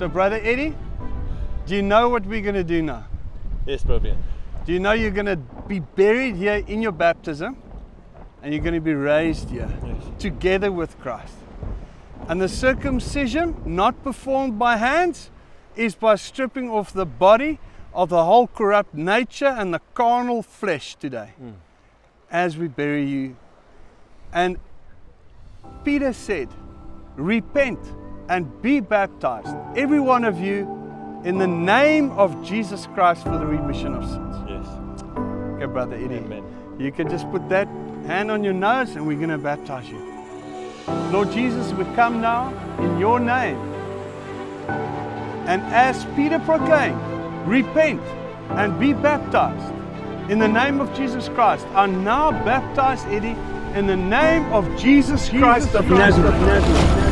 So Brother Eddie, do you know what we're going to do now? Yes, Brother. Do you know you're going to be buried here in your baptism and you're going to be raised here together with Christ? And the circumcision, not performed by hands, is by stripping off the body of the whole corrupt nature and the carnal flesh today as we bury you. And Peter said, repent and be baptized, every one of you, in the name of Jesus Christ for the remission of sins. Yes. Okay, Brother Eddie. Amen. You can just put that hand on your nose and we're going to baptize you. Lord Jesus, we come now in your name. And as Peter proclaimed, repent and be baptized in the name of Jesus Christ. I now baptize Eddie in the name of Jesus Christ of Nazareth.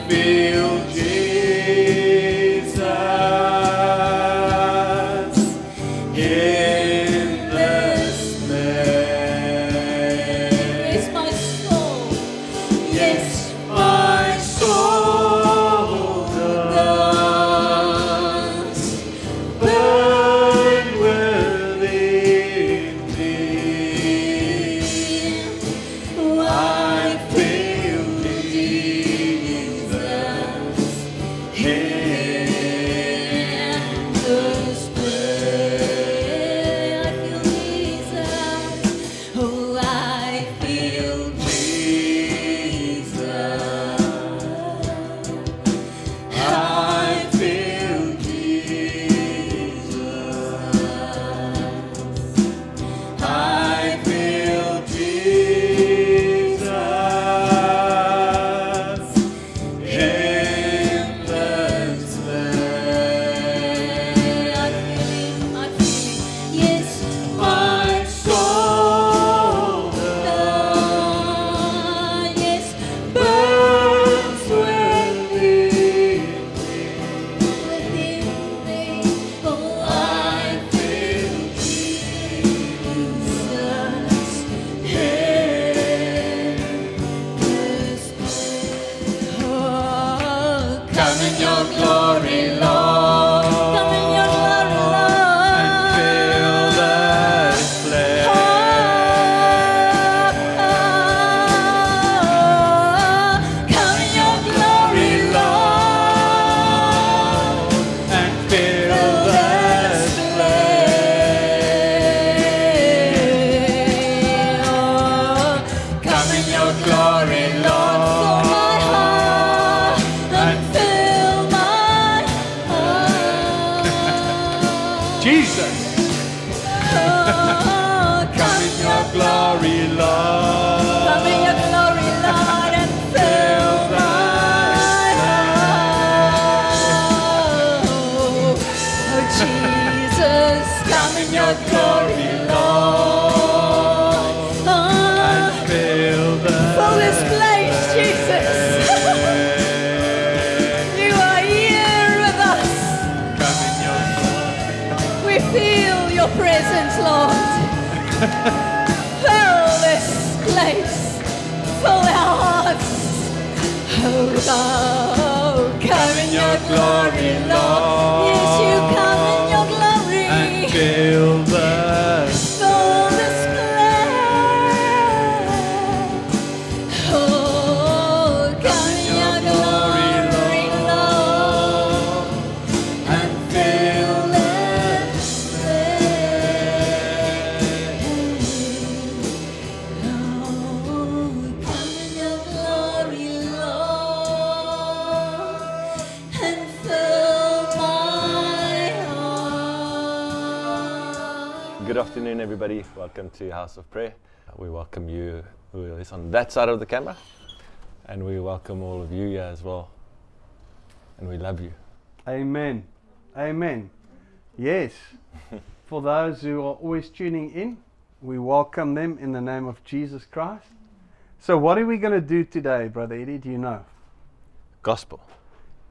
feel Jesus in this place. Yes, my soul. Yes, my soul does burn within me. I feel Jesus in this place. I feel Jesus. Oh, I feel Jesus. I feel Jesus. I feel Jesus in this place. I feel yes, My soul yes, burns within me. within me. Oh, I feel Jesus in this place. Oh, Come in your glory, Lord, come in your glory, Lord. and fill this place. Come in your glory, Lord. And fill this place. Come in your glory, Lord, Jesus. Come in your glory, Lord. Come in your glory, Lord, and fill my heart. Oh, Jesus, come in your glory, Lord. And fill Fill this place, Jesus. You are here with us. Come in your We feel your presence, Lord. Fill this place. Fill our hearts. Oh, come in your glory, Lord. Yes, you come in your glory. and fill this. Fill this place. Oh, come in your glory, Lord. And fill This come in your glory, Lord, and fill my heart. Good afternoon, everybody. Welcome to House of Prayer. We welcome you who is on that side of the camera, and we welcome all of you here as well. And we love you. Amen. Amen. Yes. For those who are always tuning in, we welcome them in the name of Jesus Christ. So what are we going to do today, Brother Eddie? Do you know? Gospel.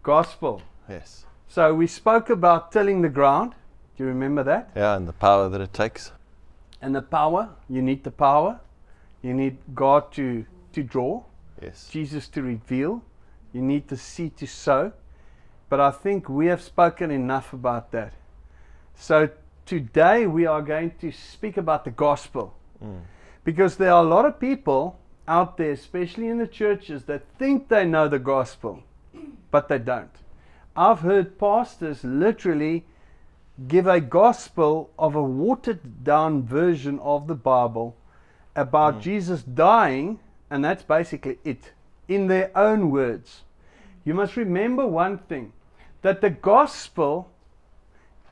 Gospel. Yes. So we spoke about tilling the ground. Do you remember that? Yeah, and the power that it takes. And the power. You need the power. You need God to draw. Yes. Jesus to reveal. You need the seed to sow. But I think we have spoken enough about that. So today we are going to speak about the gospel. Because there are a lot of people out there, especially in the churches, that think they know the gospel, but they don't. I've heard pastors literally give a gospel of a watered down version of the Bible about Jesus dying, and that's basically it, in their own words. You must remember one thing, that the gospel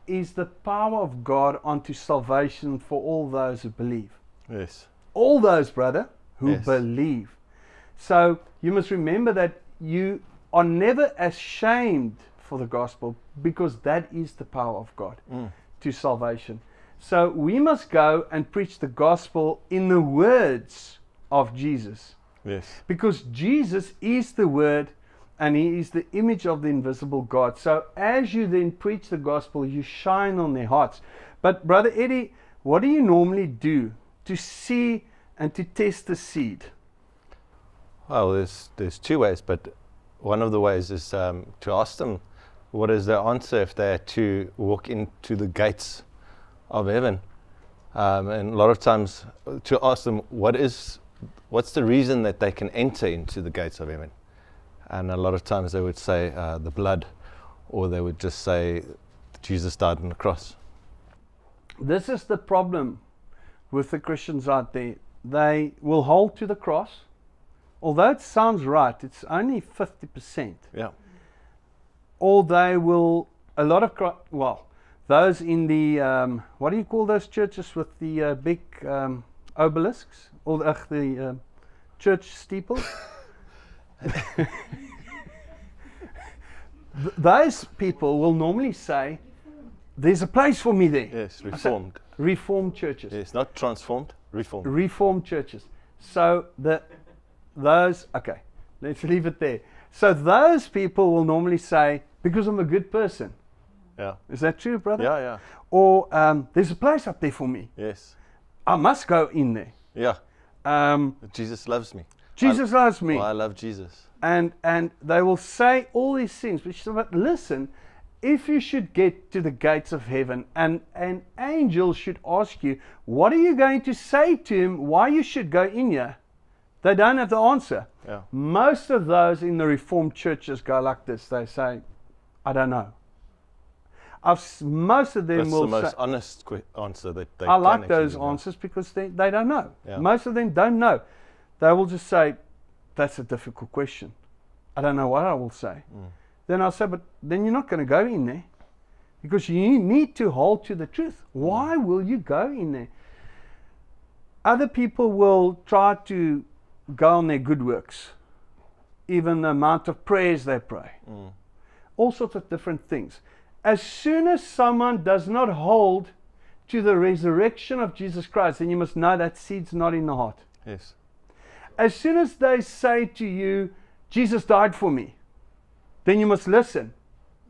is the power of God unto salvation for all those who believe. Yes. All those, brother, who Yes. believe. So you must remember that you are never ashamed for the gospel, because that is the power of God to salvation. So we must go and preach the gospel in the words of Jesus, Yes. because Jesus is the word, And He is the image of the invisible God. So as you then preach the gospel, you shine on their hearts. But Brother Eddie, what do you normally do to see and to test the seed? Well, there's two ways, but one of the ways is to ask them what is their answer if they are to walk into the gates of heaven. And a lot of times to ask them what's the reason that they can enter into the gates of heaven. And a lot of times they would say the blood, or they would just say Jesus died on the cross. This is the problem with the Christians out there. They will hold to the cross. Although it sounds right, it's only 50%. Yeah. Or they will, those in the, what do you call those churches with the big obelisks? Or the church steeples? Those people will normally say, there's a place for me there. Yes, reformed. Reformed churches. Yes, not transformed, reformed. Reformed churches. So okay, let's leave it there. So those people will normally say, because I'm a good person. Yeah. Is that true, brother? Yeah, yeah. Or there's a place up there for me. Yes. I must go in there. Yeah. Jesus loves me. Jesus loves me. Well, I love Jesus. And they will say all these things, but listen, if you should get to the gates of heaven and an angel should ask you, what are you going to say to him, why you should go in here? They don't have the answer. Yeah. Most of those in the Reformed churches go like this. They say, I don't know. Most of them That's will the most say, honest answer that they I can like those actually answers because they don't know. Yeah. Most of them don't know. They will just say, that's a difficult question. I don't know what I will say. Then I'll say, but then you're not going to go in there because you need to hold to the truth. Why will you go in there? Other people will try to go on their good works, even the amount of prayers they pray, all sorts of different things. As soon as someone does not hold to the resurrection of Jesus Christ, then you must know that seed's not in the heart. Yes. As soon as they say to you, Jesus died for me, then you must listen.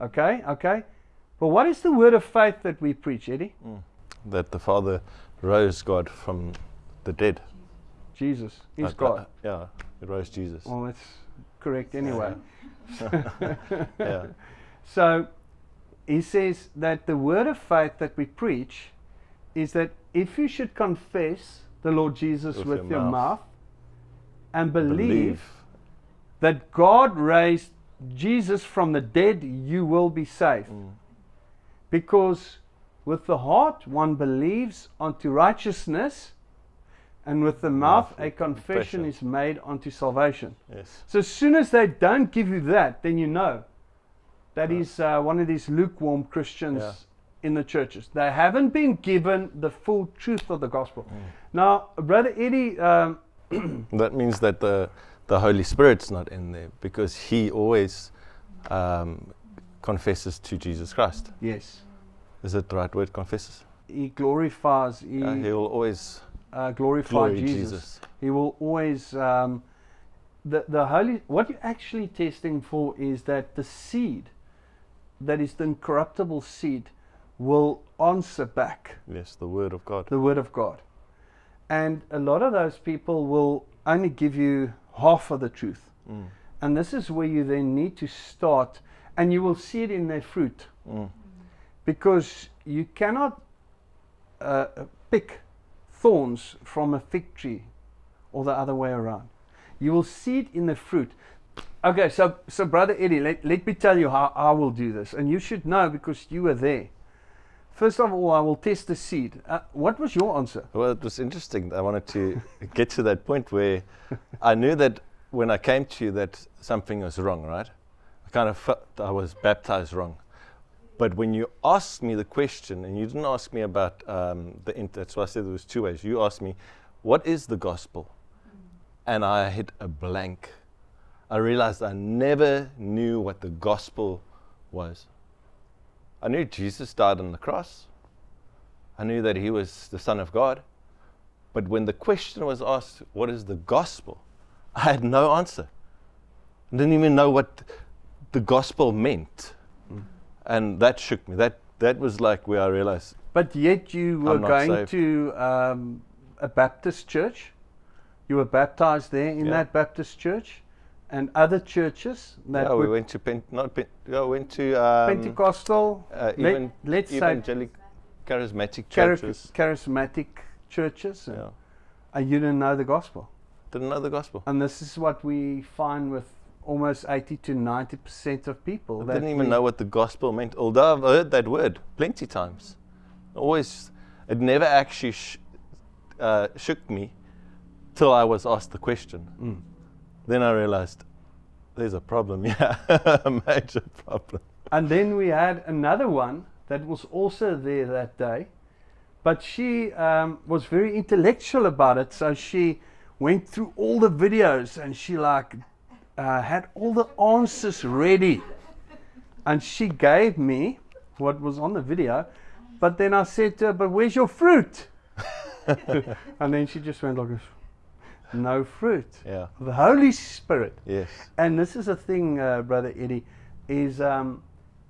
Okay? But what is the word of faith that we preach, Eddie? That the Father rose God from the dead. Jesus is God. Yeah, he rose Jesus. Well, that's correct anyway. Yeah. So he says that the word of faith that we preach is that if you should confess the Lord Jesus with your mouth and believe that God raised Jesus from the dead, you will be saved. Because with the heart one believes unto righteousness, and with the mouth a confession is made unto salvation. Yes. So as soon as they don't give you that, then you know that is one of these lukewarm Christians in the churches. They haven't been given the full truth of the gospel. Now, Brother Eddie... that means that the Holy Spirit's not in there because he always confesses to Jesus Christ. Yes. Is it the right word, confesses? He glorifies. He will always glorify Jesus. He will always... the Holy... What you're actually testing for is that the seed, that is the incorruptible seed, will answer back. Yes, the Word of God. The Word of God. And a lot of those people will only give you half of the truth. And this is where you then need to start, and you will see it in their fruit. Because you cannot pick thorns from a fig tree or the other way around. You will see it in the fruit. Okay, so Brother Eddie, let me tell you how I will do this. And you should know because you were there. First of all, I will test the seed. What was your answer? Well, it was interesting. I wanted to get to that point where I knew that when I came to you that something was wrong, right? I kind of felt I was baptized wrong. But when you asked me the question, and you didn't ask me about that's why I said there was two ways. You asked me, what is the gospel? And I hit a blank. I realized I never knew what the gospel was. I knew Jesus died on the cross. I knew that he was the Son of God. But when the question was asked, what is the gospel? I had no answer. Didn't even know what the gospel meant. And that shook me. That was like where I realized. But yet you were I'm not going saved. to a Baptist church. You were baptized there in Yeah. that Baptist church, and other churches that Yeah, we were went to Pentecostal, let's say evangelic charismatic churches. charismatic churches, Yeah. and you didn't know the gospel. Didn't know the gospel. And this is what we find with almost 80 to 90% of people. I that didn't even we- know what the gospel meant, although I've heard that word plenty times. Always, it never actually shook me till I was asked the question. Then I realized there's a problem, yeah, a major problem. And then we had another one that was also there that day, but she was very intellectual about it, so she went through all the videos and she had all the answers ready, and she gave me what was on the video. But then I said to her, but where's your fruit? And then she just went like this, no fruit. Yeah. The Holy Spirit. Yes. And this is a thing, Brother Eddie, is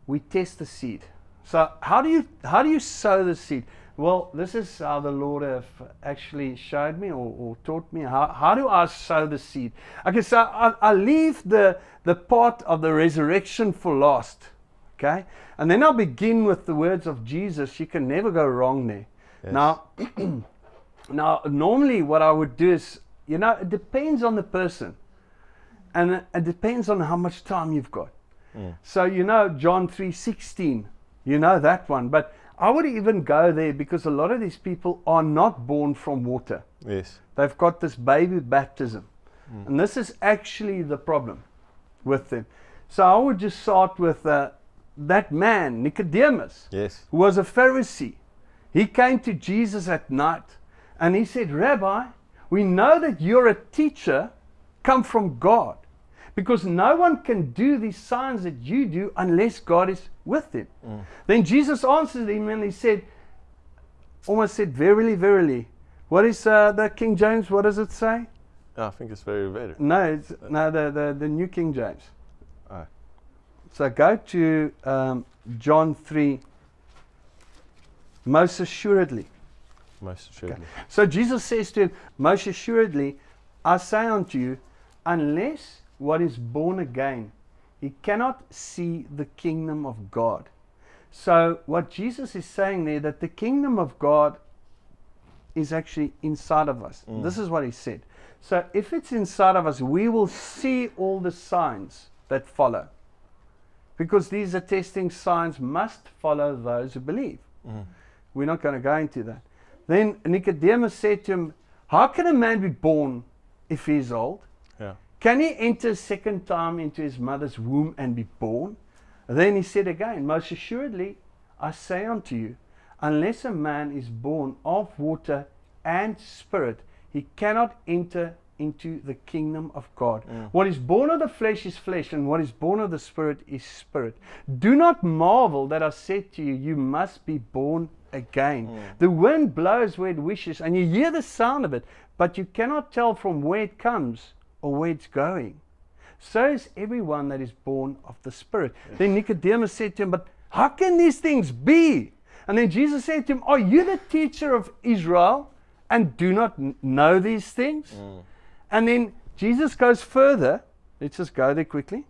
we test the seed. So how do you sow the seed? Well, this is how the Lord have actually showed me or taught me. How do I sow the seed? Okay, so I leave the part of the resurrection for last. Okay? And then I'll begin with the words of Jesus. You can never go wrong there. Yes. Now, normally what I would do is, it depends on the person. And it depends on how much time you've got. So, John 3:16, that one. But I would even go there because a lot of these people are not born from water. Yes. They've got this baby baptism. And this is actually the problem with them. So I would just start with that man, Nicodemus, Yes. who was a Pharisee. He came to Jesus at night and he said, Rabbi, we know that you're a teacher come from God, because no one can do these signs that you do unless God is with him. Then Jesus answered him and he said, almost said, verily, verily. What is the King James, what does it say? I think it's very, very. No, the New King James. Oh. So go to John 3, most assuredly. Most assuredly. So Jesus says to him, most assuredly, I say unto you, unless what is born again, he cannot see the kingdom of God. So what Jesus is saying there, that the kingdom of God is actually inside of us. This is what he said. So if it's inside of us, we will see all the signs that follow. Because these attesting signs must follow those who believe. We're not going to go into that. Then Nicodemus said to him, how can a man be born if he is old? Yeah. Can he enter a second time into his mother's womb and be born? Then he said again, most assuredly, I say unto you, unless a man is born of water and spirit, he cannot enter into the kingdom of God. What is born of the flesh is flesh, and what is born of the spirit is spirit. Do not marvel that I said to you, you must be born again. The wind blows where it wishes, and you hear the sound of it, but you cannot tell from where it comes or where it's going. So is everyone that is born of the Spirit. Then Nicodemus said to him, but how can these things be? And then Jesus said to him, are you the teacher of Israel and do not know these things? And then Jesus goes further. Let's just go there quickly.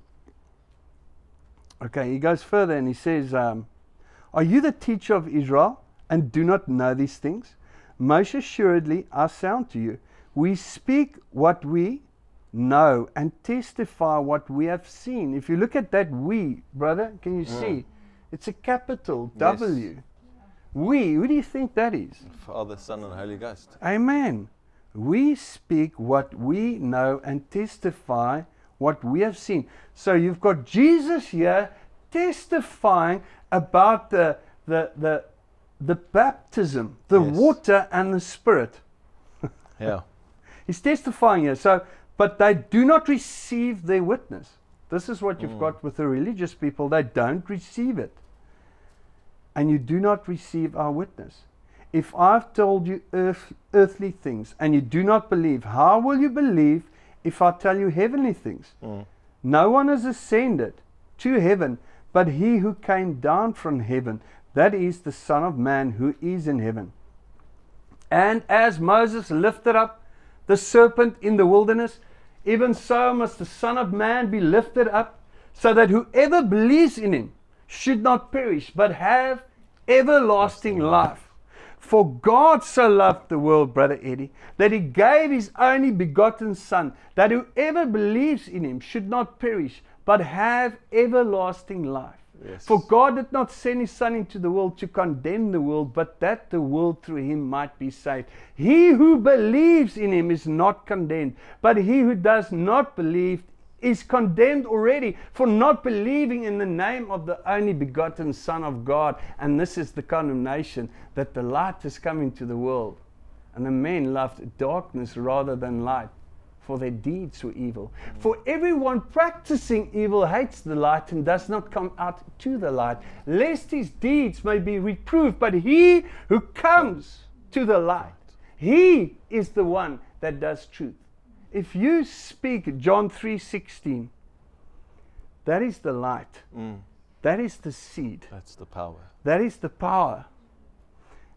Okay, he goes further and he says, are you the teacher of Israel and do not know these things? Most assuredly, I say unto you, we speak what we know and testify what we have seen. If you look at that we, brother, can you see? It's a capital W. Yes. We, who do you think that is? Father, Son, and Holy Ghost. Amen. We speak what we know and testify what we have seen. So you've got Jesus here testifying about the baptism, the Yes. water and the Spirit. Yeah. He's testifying here. So, but they do not receive their witness. This is what you've got with the religious people. They don't receive it. And you do not receive our witness. If I've told you earthly things and you do not believe, how will you believe if I tell you heavenly things? No one has ascended to heaven, but he who came down from heaven, that is the Son of Man who is in heaven. And as Moses lifted up the serpent in the wilderness, even so must the Son of Man be lifted up, so that whoever believes in him should not perish, but have everlasting life. For God so loved the world, Brother Eddie, that he gave his only begotten Son, that whoever believes in him should not perish, but have everlasting life. Yes. For God did not send his Son into the world to condemn the world, but that the world through him might be saved. He who believes in him is not condemned, but he who does not believe is condemned already for not believing in the name of the only begotten Son of God. And this is the condemnation, that the light has come into the world, and the men loved darkness rather than light, for their deeds were evil. For everyone practicing evil hates the light and does not come out to the light, lest his deeds may be reproved. But he who comes to the light, he is the one that does truth. If you speak John 3:16, that is the light. That is the seed. That's the power. That is the power.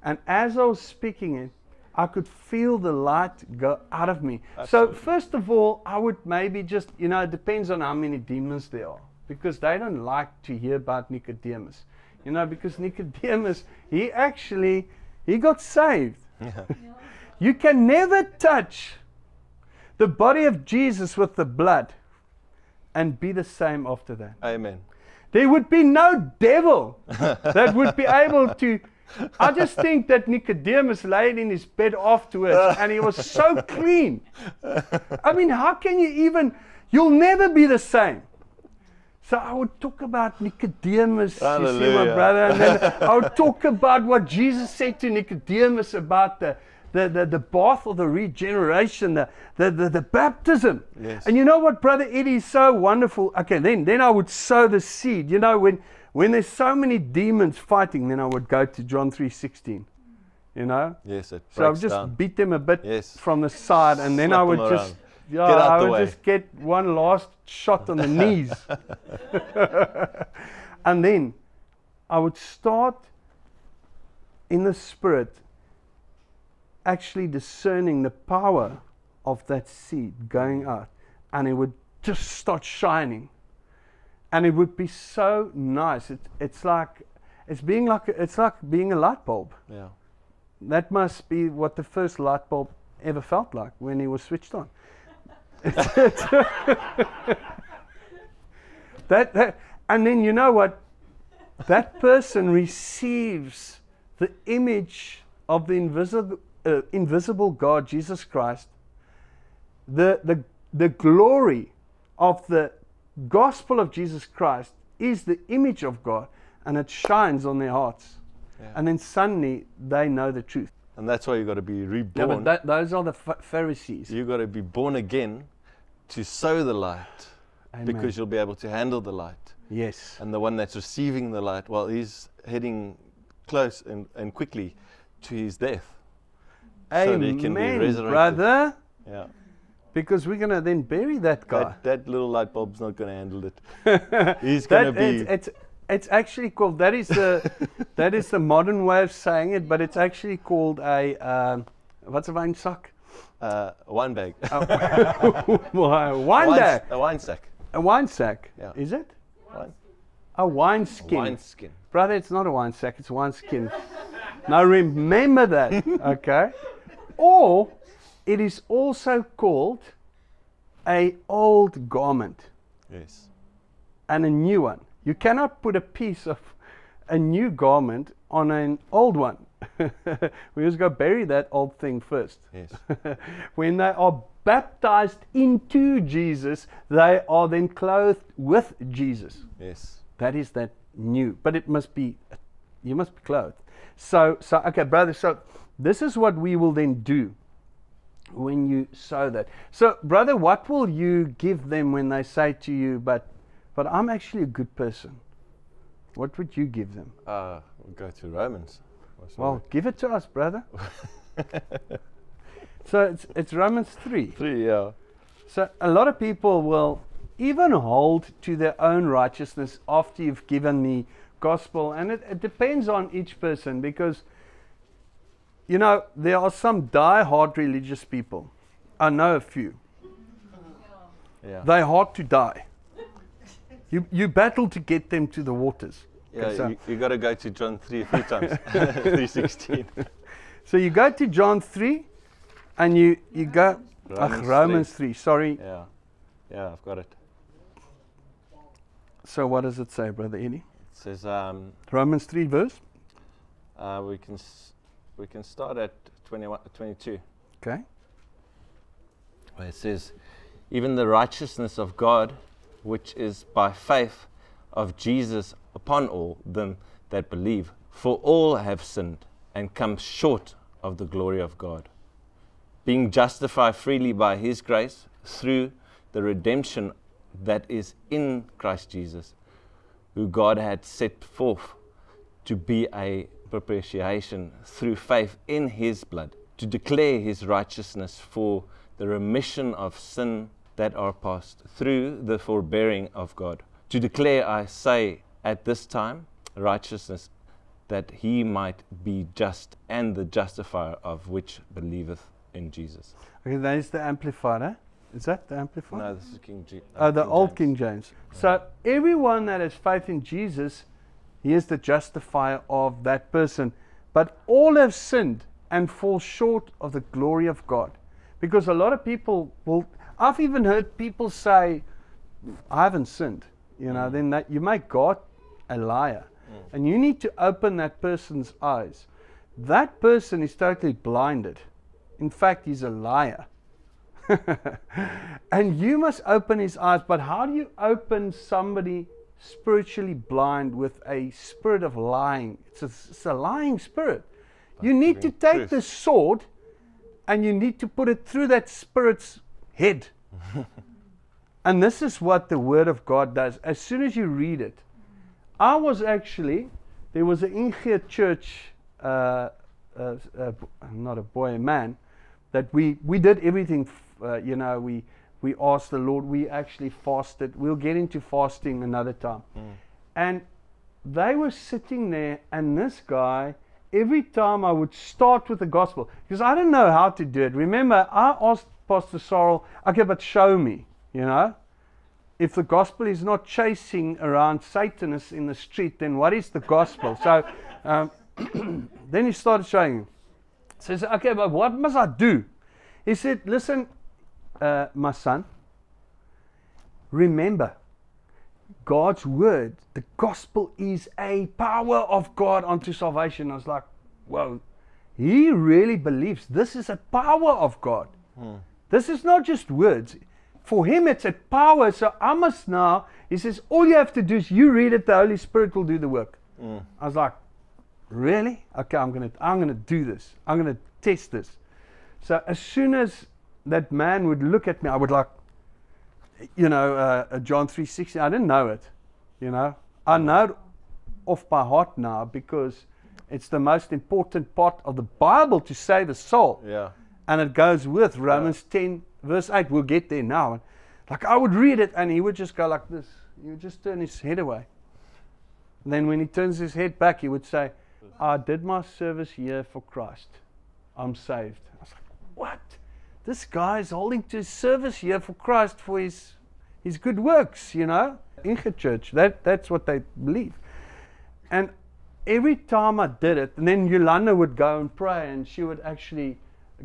And as I was speaking it, I could feel the light go out of me. Absolutely. So first of all, I would maybe just, it depends on how many demons there are, because they don't like to hear about Nicodemus. Because Nicodemus, he got saved. Yeah. You can never touch the body of Jesus with the blood and be the same after that. Amen. There would be no devil that would be able to. I just think that Nicodemus laid in his bed afterwards and he was so clean. I mean, how can you'll never be the same. So I would talk about Nicodemus, you see, my brother, and then I would talk about what Jesus said to Nicodemus about the bath or the regeneration, the baptism. Yes. And you know what, Brother Eddie, is so wonderful. Okay, then I would sow the seed. When there's so many demons fighting, then I would go to John 3:16. Yes, it So I would breaks just down. beat them a bit Yes. from the side, and then Slap I would them just around. Get out I the would way. just get one last shot on the knees. And then I would start in the spirit actually discerning the power of that seed going out, and it would just start shining, and it would be so nice. It's like being a light bulb. Yeah. That must be what the first light bulb ever felt like when he was switched on. And then you know what? That person receives the image of the invisible God, Jesus Christ, the glory of the gospel of Jesus Christ is the image of God, and it shines on their hearts. Yeah. And then suddenly they know the truth. And that's why you got to be Yeah, reborn. but those are the Pharisees. You got to be born again to sow the light, Amen. because you'll be able to handle the light. Yes. And the one that's receiving the light, well, he's heading close and quickly to his death. So that he can be Amen, resurrected. brother. Yeah. Because we're going to then bury that guy. That little light bulb's not going to handle it. He's going to be. It's actually called, that is the modern way of saying it, but it's actually called a, what's a wine sack? Wine bag. Wine bag. A wine sack. A wine sack. Yeah. Is it? Wine. A wine skin. Wine skin. Brother, it's not a wine sack, it's a wine skin. Now remember that, okay? Or it is also called a old garment Yes. and a new one. You cannot put a piece of a new garment on an old one. We just go bury that old thing first. Yes. When they are baptized into Jesus, they are then clothed with Jesus. Yes. That is that new, but it must be, you must be clothed. So okay, brother, so this is what we will then do when you sow that. So, brother, what will you give them when they say to you, but I'm actually a good person? What would you give them? We'll go to Romans. Well, give it to us, brother. So it's Romans 3. 3, yeah. So a lot of people will even hold to their own righteousness after you've given the gospel. And it depends on each person, because, you know, there are some die-hard religious people. I know a few. Yeah. They're hard to die. You battle to get them to the waters. Yeah, So- you got to go to John 3 a few times. 3:16. So you go to John 3 and you go Romans 3. Sorry. Yeah. Yeah, I've got it. So what does it say, Brother Eddie? It says Romans 3 verse? we can start at 22. Okay. Where it says, even the righteousness of God, which is by faith of Jesus upon all them that believe. For all have sinned and come short of the glory of God, being justified freely by his grace through the redemption that is in Christ Jesus, who God had set forth to be a propitiation through faith in his blood, to declare his righteousness for the remission of sin that are past through the forbearing of God. To declare, I say, at this time, righteousness, that he might be just and the justifier of which believeth in Jesus. Okay, that is the Amplified, eh? Is that the Amplified? No, this is King James. Oh, the old King James. So everyone that has faith in Jesus, he is the justifier of that person. But all have sinned and fall short of the glory of God. Because a lot of people will, I've even heard people say, I haven't sinned. You know, then that you make God a liar. And you need to open that person's eyes. That person is totally blinded. In fact, he's a liar. And you must open his eyes. But how do you open somebody spiritually blind with a spirit of lying? It's a lying spirit. You need to take the sword and you need to put it through that spirit's head. And this is what the Word of God does. As soon as you read it, I was actually, there was an Ingeer church, not a boy, a man, that we did everything, you know, we asked the Lord, we actually fasted. We'll get into fasting another time. And they were sitting there, and this guy, every time I would start with the gospel, because I didn't know how to do it. Remember, I asked Pastor Sorrel, okay, but show me, you know. If the gospel is not chasing around Satanists in the street, then what is the gospel? So then he started showing him. Says, okay, but what must I do? He said, listen, my son, remember, God's word, the gospel is a power of God unto salvation. I was like, whoa, he really believes this is a power of God. This is not just words. For him, it's a power. So I must now, he says, all you have to do is you read it, the Holy Spirit will do the work. I was like, really? Okay, I'm gonna do this. I'm gonna test this. So as soon as that man would look at me, I would like, you know, John 3:16. I didn't know it, you know. I know it off by heart now because it's the most important part of the Bible to save a soul. Yeah. And it goes with Romans 10 verse 8. We'll get there now. And like I would read it and he would just go like this. He would just turn his head away. And then when he turns his head back, he would say, I did my service here for Christ. I'm saved. I was like, what? This guy is holding to his service here for Christ for his good works, you know. Ingeer church, that's what they believe. And every time I did it, and then Yolanda would go and pray and she would actually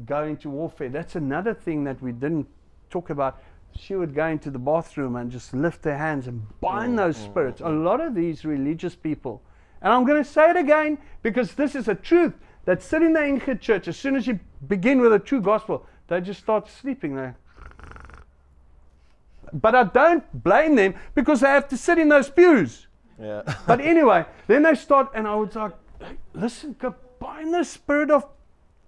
go into warfare. That's another thing that we didn't talk about. She would go into the bathroom and just lift her hands and bind those spirits. A lot of these religious people, and I'm going to say it again because this is a truth, that sit in the Ingeer church, as soon as you begin with a true gospel, they just start sleeping there. But I don't blame them because they have to sit in those pews. Yeah. But anyway, then they start, and I was like, hey, listen, go bind the spirit of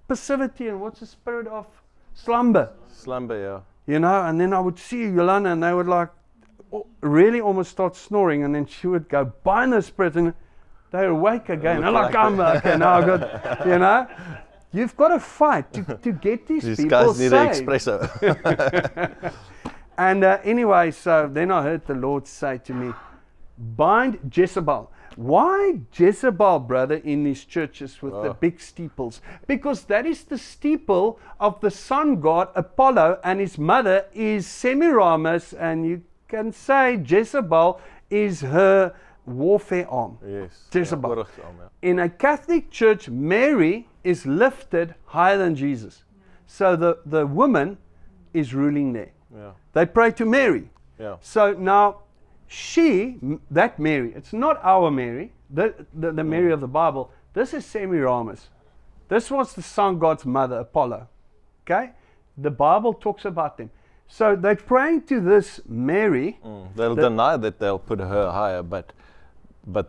passivity, and what's the spirit of slumber? Slumber, yeah. You know, and then I would see Yolanda, and they would like really almost start snoring, and then she would go bind the spirit, and they're awake again. I'm like, I'm okay, now I got, you know. You've got to fight to get these people guys need an saved. espresso. And anyway, so then I heard the Lord say to me, bind Jezebel. Why Jezebel, brother, in these churches with the big steeples? Because that is the steeple of the sun god Apollo, and his mother is Semiramis, and you can say Jezebel is her warfare arm. Yes. Jezebel. Ja, oorlogsarm, ja. In a Catholic church, Mary is lifted higher than Jesus. So the woman is ruling there. Ja. They pray to Mary. Ja. So now, that Mary, it's not our Mary, the Mary of the Bible. This is Semiramis. This was the sun god's mother, Apollo. Okay? The Bible talks about them. So they're praying to this Mary. They'll deny that they'll put her higher, but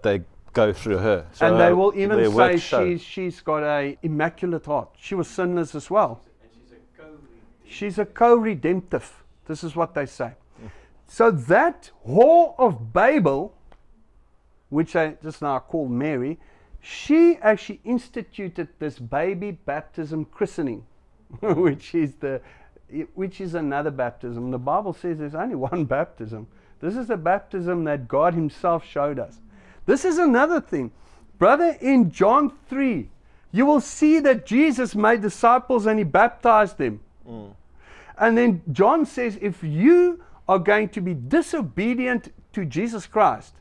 they go through her. So And they will even their say works show. she's got a immaculate heart. She was sinless as well. She's a co-redemptive. This is what they say. So that whore of Babel, which I just now call Mary, she actually instituted this baby baptism christening, which is another baptism. The Bible says there's only one baptism. This is the baptism that God himself showed us. This is another thing. Brother, in John 3, you will see that Jesus made disciples and he baptized them. And then John says, if you are going to be disobedient to Jesus Christ,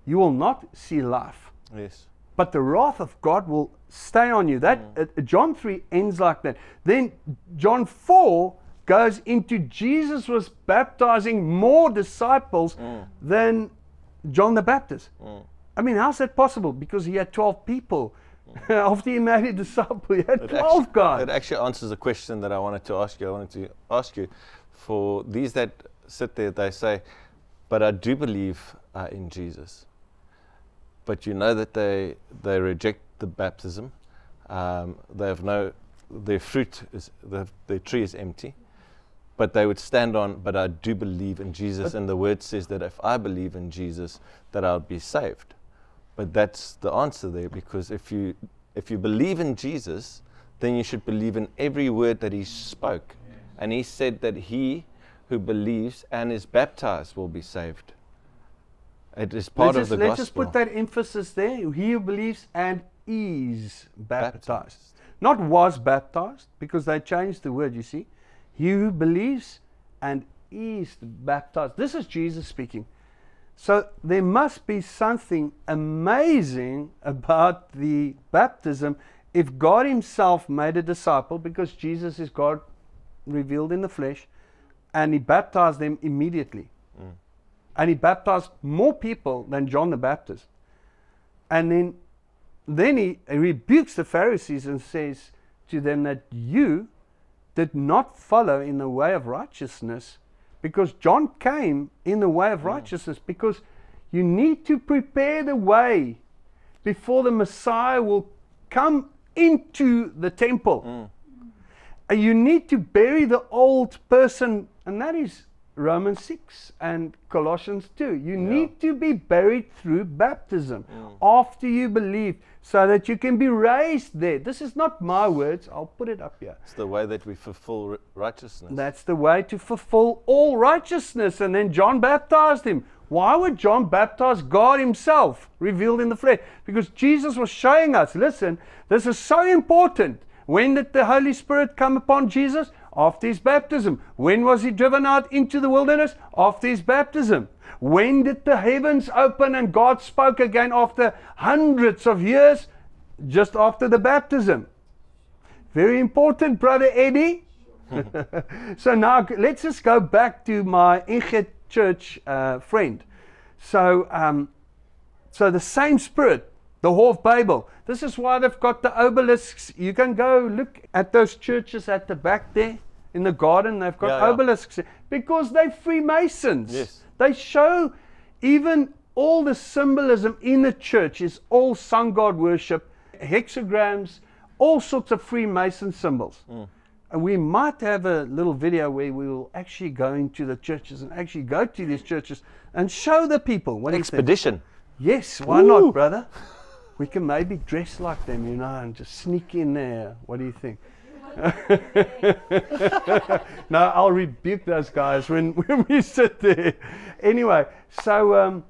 you will not see life. Yes. But the wrath of God will stay on you. That John 3 ends like that. Then John 4 goes into Jesus was baptizing more disciples than John the Baptist. I mean, how's that possible? Because he had 12 people. After he made a disciple, he had 12 guys. It actually answers a question that I wanted to ask you. I wanted to ask you, for these that sit there, they say, but I do believe in Jesus. But you know that they reject the baptism. They have their fruit is, their tree is empty. But they would stand on, but I do believe in Jesus. And the word says that if I believe in Jesus, that I'll be saved. But that's the answer there, because if you believe in Jesus, then you should believe in every word that he spoke. And he said that he who believes and is baptized will be saved. It is part of the gospel. Let's just put that emphasis there. He who believes and is baptized. Not was baptized, because they changed the word, you see. He who believes and is baptized. This is Jesus speaking. So there must be something amazing about the baptism if God himself made a disciple, because Jesus is God revealed in the flesh, and he baptized them immediately. And he baptized more people than John the Baptist. And then he rebukes the Pharisees and says to them that you did not follow in the way of righteousness, because John came in the way of righteousness, because you need to prepare the way before the Messiah will come into the temple. And you need to bury the old person, and that is Romans 6 and Colossians 2. You need to be buried through baptism after you believe, so that you can be raised there. This is not my words. I'll put it up here. It's the way that we fulfill righteousness. That's the way to fulfill all righteousness. And then John baptized him. Why would John baptize God himself, revealed in the flesh? Because Jesus was showing us, listen, this is so important. When did the Holy Spirit come upon Jesus? After his baptism. When was he driven out into the wilderness? After his baptism. When did the heavens open and God spoke again? After hundreds of years, just after the baptism. Very important, Brother Eddie. So now let's just go back to my Inget church friend. So the same spirit, the whore of Babel. This is why they've got the obelisks. You can go look at those churches at the back there in the garden. They've got obelisks because they're Freemasons. Yes. They show even all the symbolism in the church is all sun god worship, hexagrams, all sorts of Freemason symbols. And we might have a little video where we will actually go into the churches and actually go to these churches and show the people. What Expedition. Yes, why not, brother? We can maybe dress like them, and just sneak in there. What do you think? No, I'll rebuke those guys when we sit there. Anyway, so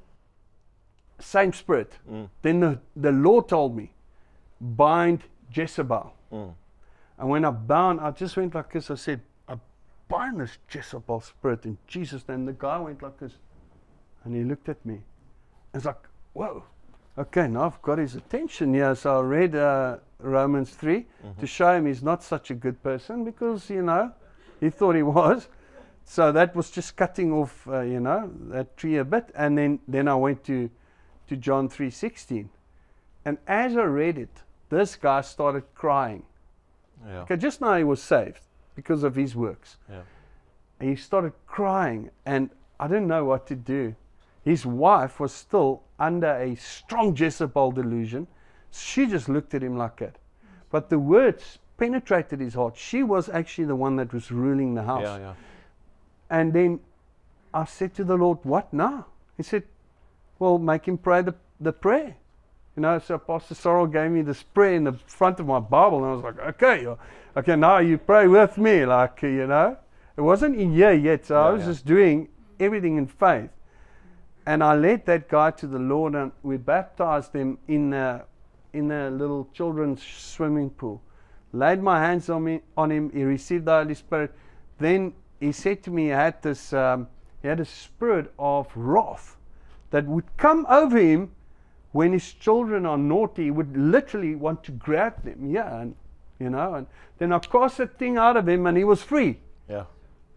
same spirit. Then the Lord told me, bind Jezebel. And when I bound, I just went like this. I said, I bind this Jezebel spirit in Jesus' name. The guy went like this. And he looked at me. It's like, whoa. Okay, now I've got his attention here. So I read Romans 3 to show him he's not such a good person because, you know, he thought he was. So that was just cutting off, you know, that tree a bit. And then I went to John 3:16. And as I read it, this guy started crying. Yeah. Okay, just now he was saved because of his works. Yeah. And he started crying, and I didn't know what to do. His wife was still under a strong Jezebel delusion. She just looked at him like that. But the words penetrated his heart. She was actually the one that was ruling the house. Yeah, yeah. And then I said to the Lord, what now? He said, well, make him pray the prayer. You know, so Pastor Sorrel gave me this prayer in the front of my Bible, and I was like, okay, now you pray with me, like, you know. It wasn't in here yet, so I was just doing everything in faith. And I led that guy to the Lord, and we baptized him in a little children's swimming pool. Laid my hands on him, he received the Holy Spirit. Then he said to me he had a spirit of wrath that would come over him when his children are naughty. He would literally want to grab them, and you know, and then I cast that thing out of him and he was free. Yeah.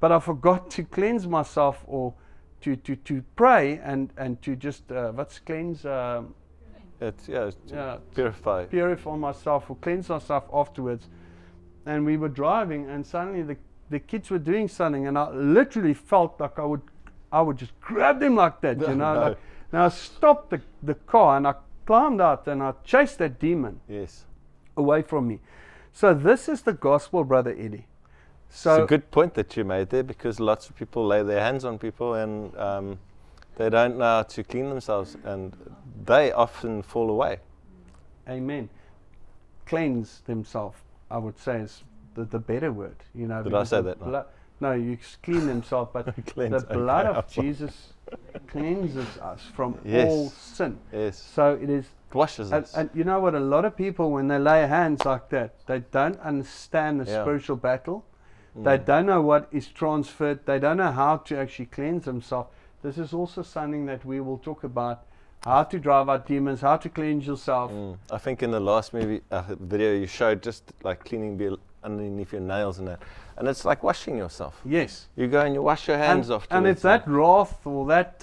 But I forgot to cleanse myself, or to pray and to just what's cleanse, purify myself or cleanse myself afterwards. And we were driving, and suddenly the kids were doing something, and I literally felt like I would just grab them like that, you know. No. Like, now I stopped the car and I climbed out and I chased that demon away from me. So this is the gospel, Brother Eddie. So it's a good point that you made there, because lots of people lay their hands on people and they don't know how to clean themselves, and they often fall away. Amen. Cleanse themselves, I would say, is the better word. You know. Did I say that? No, you clean themselves, but the blood of Jesus cleanses us from all sin. Yes. So it is. Washes us. And you know what? A lot of people, when they lay hands like that, they don't understand the spiritual battle. They don't know what is transferred. They don't know how to actually cleanse themselves. This is also something that we will talk about: how to drive out demons, how to cleanse yourself. I think in the last video you showed just like cleaning underneath your nails and that, and it's like washing yourself. Yes. You go and you wash your hands off. And if that wrath or that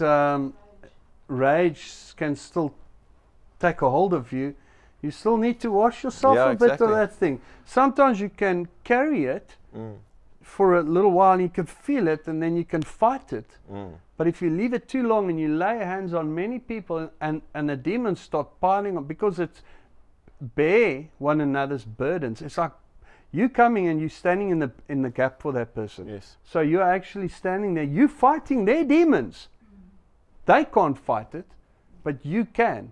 rage can still take a hold of you, you still need to wash yourself a bit of that thing. Sometimes you can carry it for a little while and you can feel it, and then you can fight it. But if you leave it too long and you lay hands on many people and the demons start piling on, because it's bear one another's burdens. It's like you coming and you standing in the gap for that person. Yes. So you're actually standing there, you fighting their demons. They can't fight it, but you can.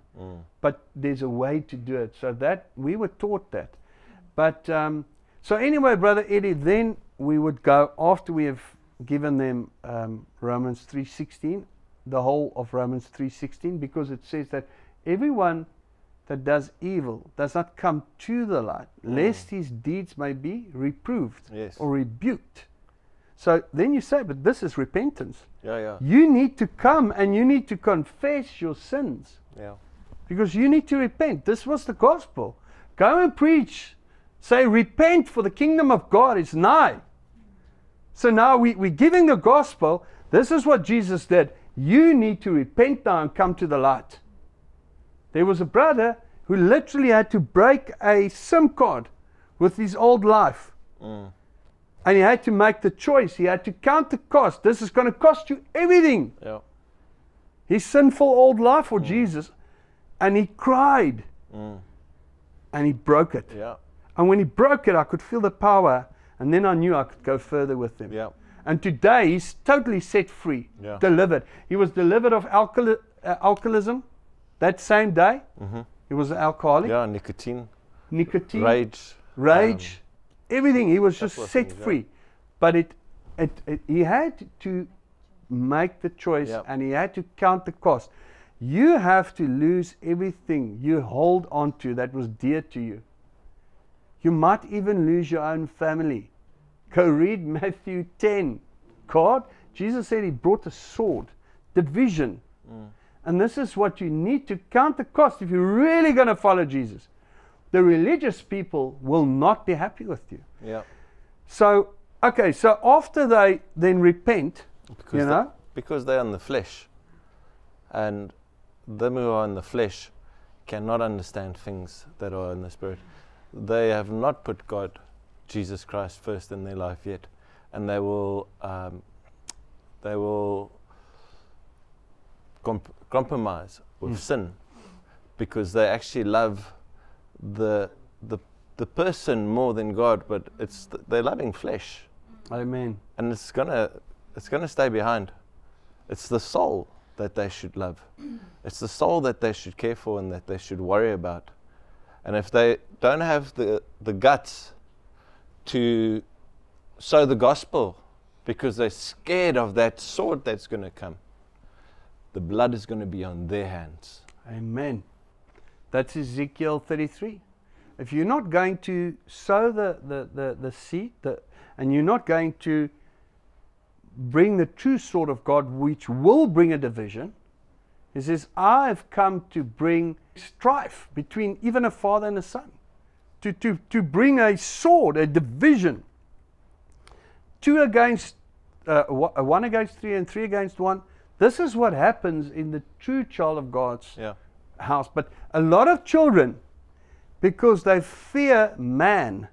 But there's a way to do it. So that we were taught that. But so anyway, Brother Eddie, then we would go, after we have given them Romans 3:16, the whole of Romans 3:16, because it says that everyone that does evil does not come to the light, lest his deeds may be reproved or rebuked. So then you say, but this is repentance. You need to come and you need to confess your sins. Because you need to repent. This was the gospel. Go and preach. Say, repent, for the kingdom of God is nigh. So now we're giving the gospel. This is what Jesus did. You need to repent now and come to the light. There was a brother who literally had to break a SIM card with his old life. And he had to make the choice. He had to count the cost. This is going to cost you everything. His sinful old life for Jesus. And he cried. And he broke it. And when he broke it, I could feel the power. And then I knew I could go further with him. And today, he's totally set free. Delivered. He was delivered of alcoholism that same day. He was an alcoholic. Nicotine. Nicotine. Rage. everything. He was just Couple of set things, yeah. free. But he had to make the choice, Yeah. and he had to count the cost. You have to lose everything you hold on to that was dear to you. You might even lose your own family. Go read Matthew 10. Jesus said he brought a sword, division. And this is what you need to count the cost if you're really going to follow Jesus. The religious people will not be happy with you. Yeah. So, okay, so after they then repent, Because they're in the flesh. And them who are in the flesh cannot understand things that are in the spirit. They have not put God, Jesus Christ, first in their life yet. And they will compromise with sin, because they actually love the person more than God, but they're loving flesh. Amen. And it's gonna stay behind. It's the soul that they should love. It's the soul that they should care for and that they should worry about. And if they don't have the guts to sow the gospel because they're scared of that sword that's going to come, the blood is going to be on their hands. Amen. That's Ezekiel 33. If you're not going to sow the seed, and you're not going to bring the true sword of God, which will bring a division, he says, I have come to bring strife between even a father and a son. To bring a sword, a division. 2 against 1 against 3 and 3 against 1. This is what happens in the true child of God's house. But a lot of children, because they fear man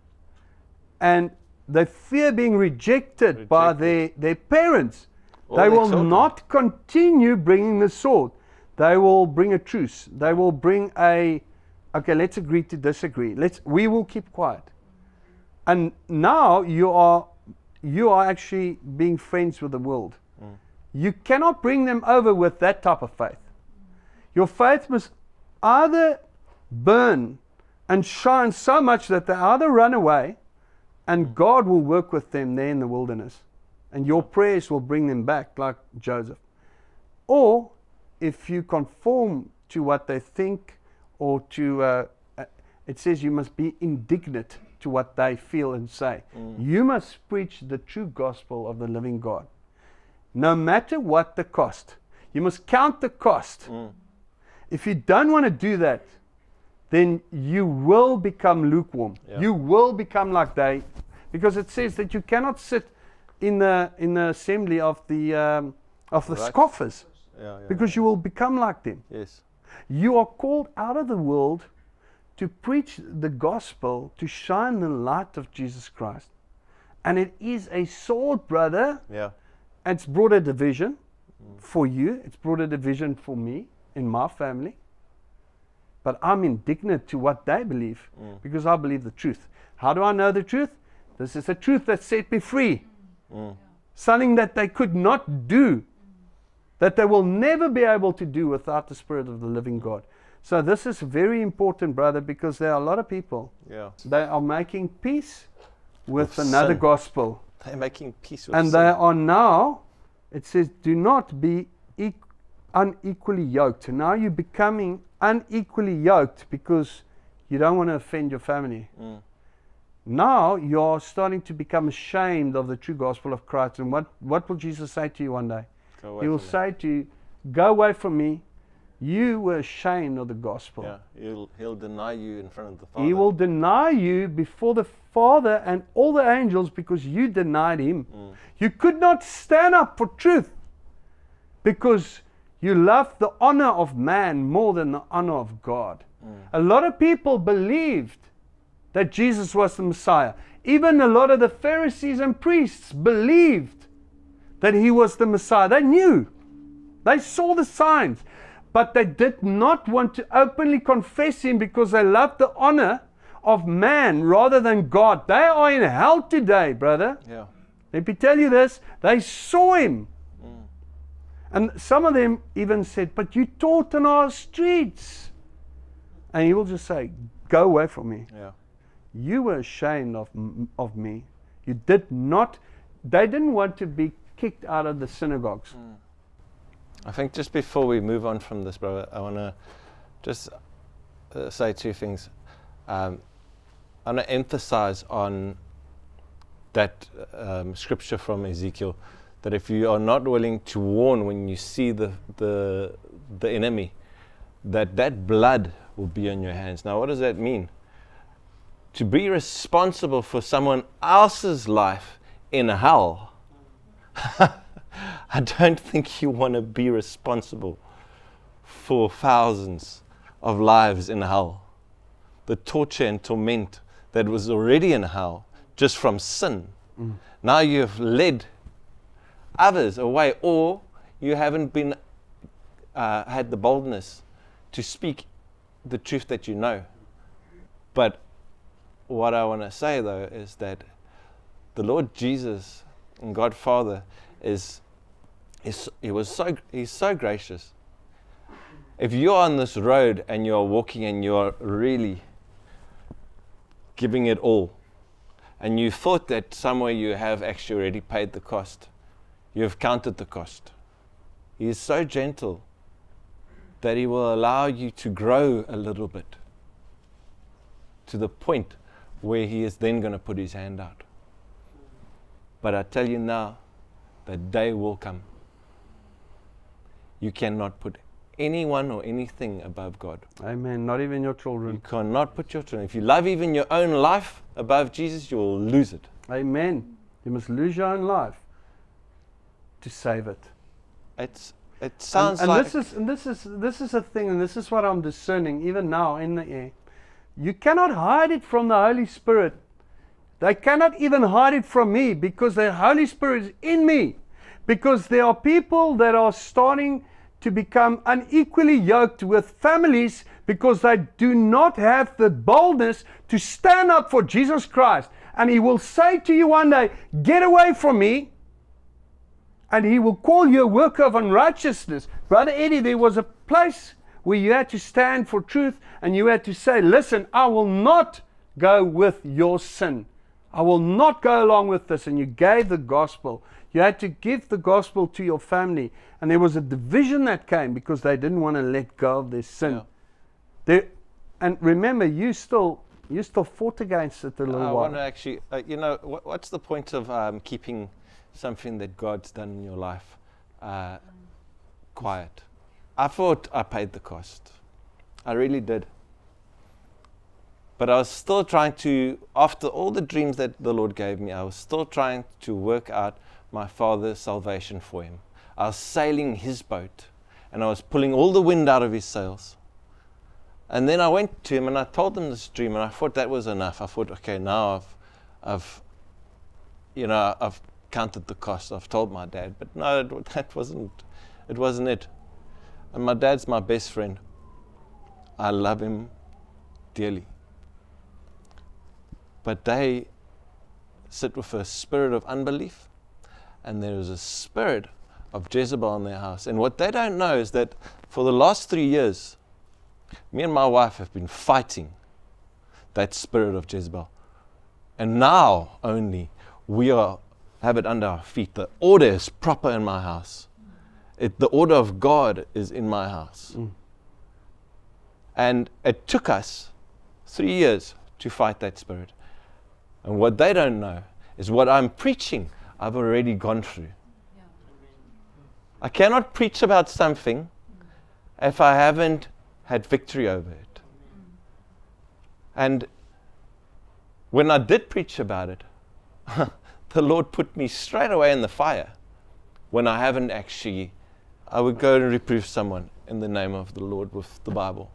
and they fear being rejected by their parents, they will not continue bringing the sword. They will bring a truce. They will bring okay, let's agree to disagree. We will keep quiet. And now you are actually being friends with the world. You cannot bring them over with that type of faith. Your faith must either burn and shine so much that they either run away and God will work with them there in the wilderness, and your prayers will bring them back like Joseph. Or if you conform to what they think, or to, it says you must be indignant to what they feel and say. You must preach the true gospel of the living God. No matter what the cost. You must count the cost. If you don't want to do that, then you will become lukewarm. You will become like they, because it says that you cannot sit in the assembly of the scoffers, because you will become like them. Yes. You are called out of the world to preach the gospel, to shine the light of Jesus Christ. And it is a sword, brother. Yeah. It's brought a division for you. It's brought a division for me in my family. But I'm indignant to what they believe, because I believe the truth. How do I know the truth? This is the truth that set me free. Something that they could not do, that they will never be able to do without the Spirit of the living God. So this is very important, brother, because there are a lot of people. They are making peace with another sin. Gospel. They're making peace with And sin. they are now, it says, do not be unequally yoked. Now you're becoming unequally yoked because you don't want to offend your family. Now you're starting to become ashamed of the true gospel of Christ. And what will Jesus say to you one day? He will say to you, go away from me. You were ashamed of the gospel. Yeah, he'll deny you in front of the Father. He will deny you before the Father and all the angels because you denied him. You could not stand up for truth because you loved the honor of man more than the honor of God. A lot of people believed that Jesus was the Messiah. Even a lot of the Pharisees and priests believed that he was the Messiah. They knew. They saw the signs. But they did not want to openly confess him because they loved the honor of man rather than God. They are in hell today, brother. Let me tell you this. They saw him. And some of them even said, but you taught on our streets. And he will just say, go away from me. you were ashamed of me. You did not, they didn't want to be kicked out of the synagogues. I think just before we move on from this, brother, I want to just say two things. I want to emphasize on that scripture from Ezekiel, that if you are not willing to warn when you see the enemy, that blood will be on your hands. Now, what does that mean? To be responsible for someone else's life in hell. I don't think you want to be responsible for thousands of lives in hell. The torture and torment that was already in hell just from sin. Now you have led others away, or you haven't been had the boldness to speak the truth that you know. But what I want to say though is that the Lord Jesus and God Father he's so gracious. If you're on this road and you're walking and you're really giving it all, and you thought that somewhere you have actually already paid the cost, you have counted the cost. He is so gentle that He will allow you to grow a little bit to the point where He is then going to put His hand out. But I tell you now, that day will come. You cannot put anyone or anything above God. Amen. Not even your You children. cannot put your children. If you love even your own life above Jesus, you will lose it. Amen. You must lose your own life to save it. It sounds and like this is a thing, and this is what I'm discerning even now in the air. You cannot hide it from the Holy Spirit. They cannot even hide it from me, because the Holy Spirit is in me. Because there are people that are starting to become unequally yoked with families because they do not have the boldness to stand up for Jesus Christ. And He will say to you one day, get away from me. And He will call you a worker of unrighteousness. Brother Eddie, there was a place where you had to stand for truth, and you had to say, listen, I will not go with your sin. I will not go along with this. And you gave the gospel. You had to give the gospel to your family. And there was a division that came because they didn't want to let go of their sin. Yeah. And remember, you still fought against it a little while. I want to actually, what's the point of keeping something that God's done in your life quiet? I thought I paid the cost. I really did. But I was still trying to, after all the dreams that the Lord gave me, I was still trying to work out my father's salvation for him. I was sailing his boat, and I was pulling all the wind out of his sails. And then I went to him and I told him this dream, and I thought that was enough. I thought, okay, now I've counted the cost. I've told my dad. But no, it wasn't it. And my dad's my best friend. I love him dearly. But they sit with a spirit of unbelief, and there is a spirit of Jezebel in their house. And what they don't know is that for the last 3 years, me and my wife have been fighting that spirit of Jezebel. And now only we have it under our feet. The order is proper in my house. The order of God is in my house. And it took us 3 years to fight that spirit. And what they don't know is what I'm preaching, I've already gone through. I cannot preach about something if I haven't had victory over it. And when I did preach about it, the Lord put me straight away in the fire. When I haven't actually, I would go and reprove someone in the name of the Lord with the Bible.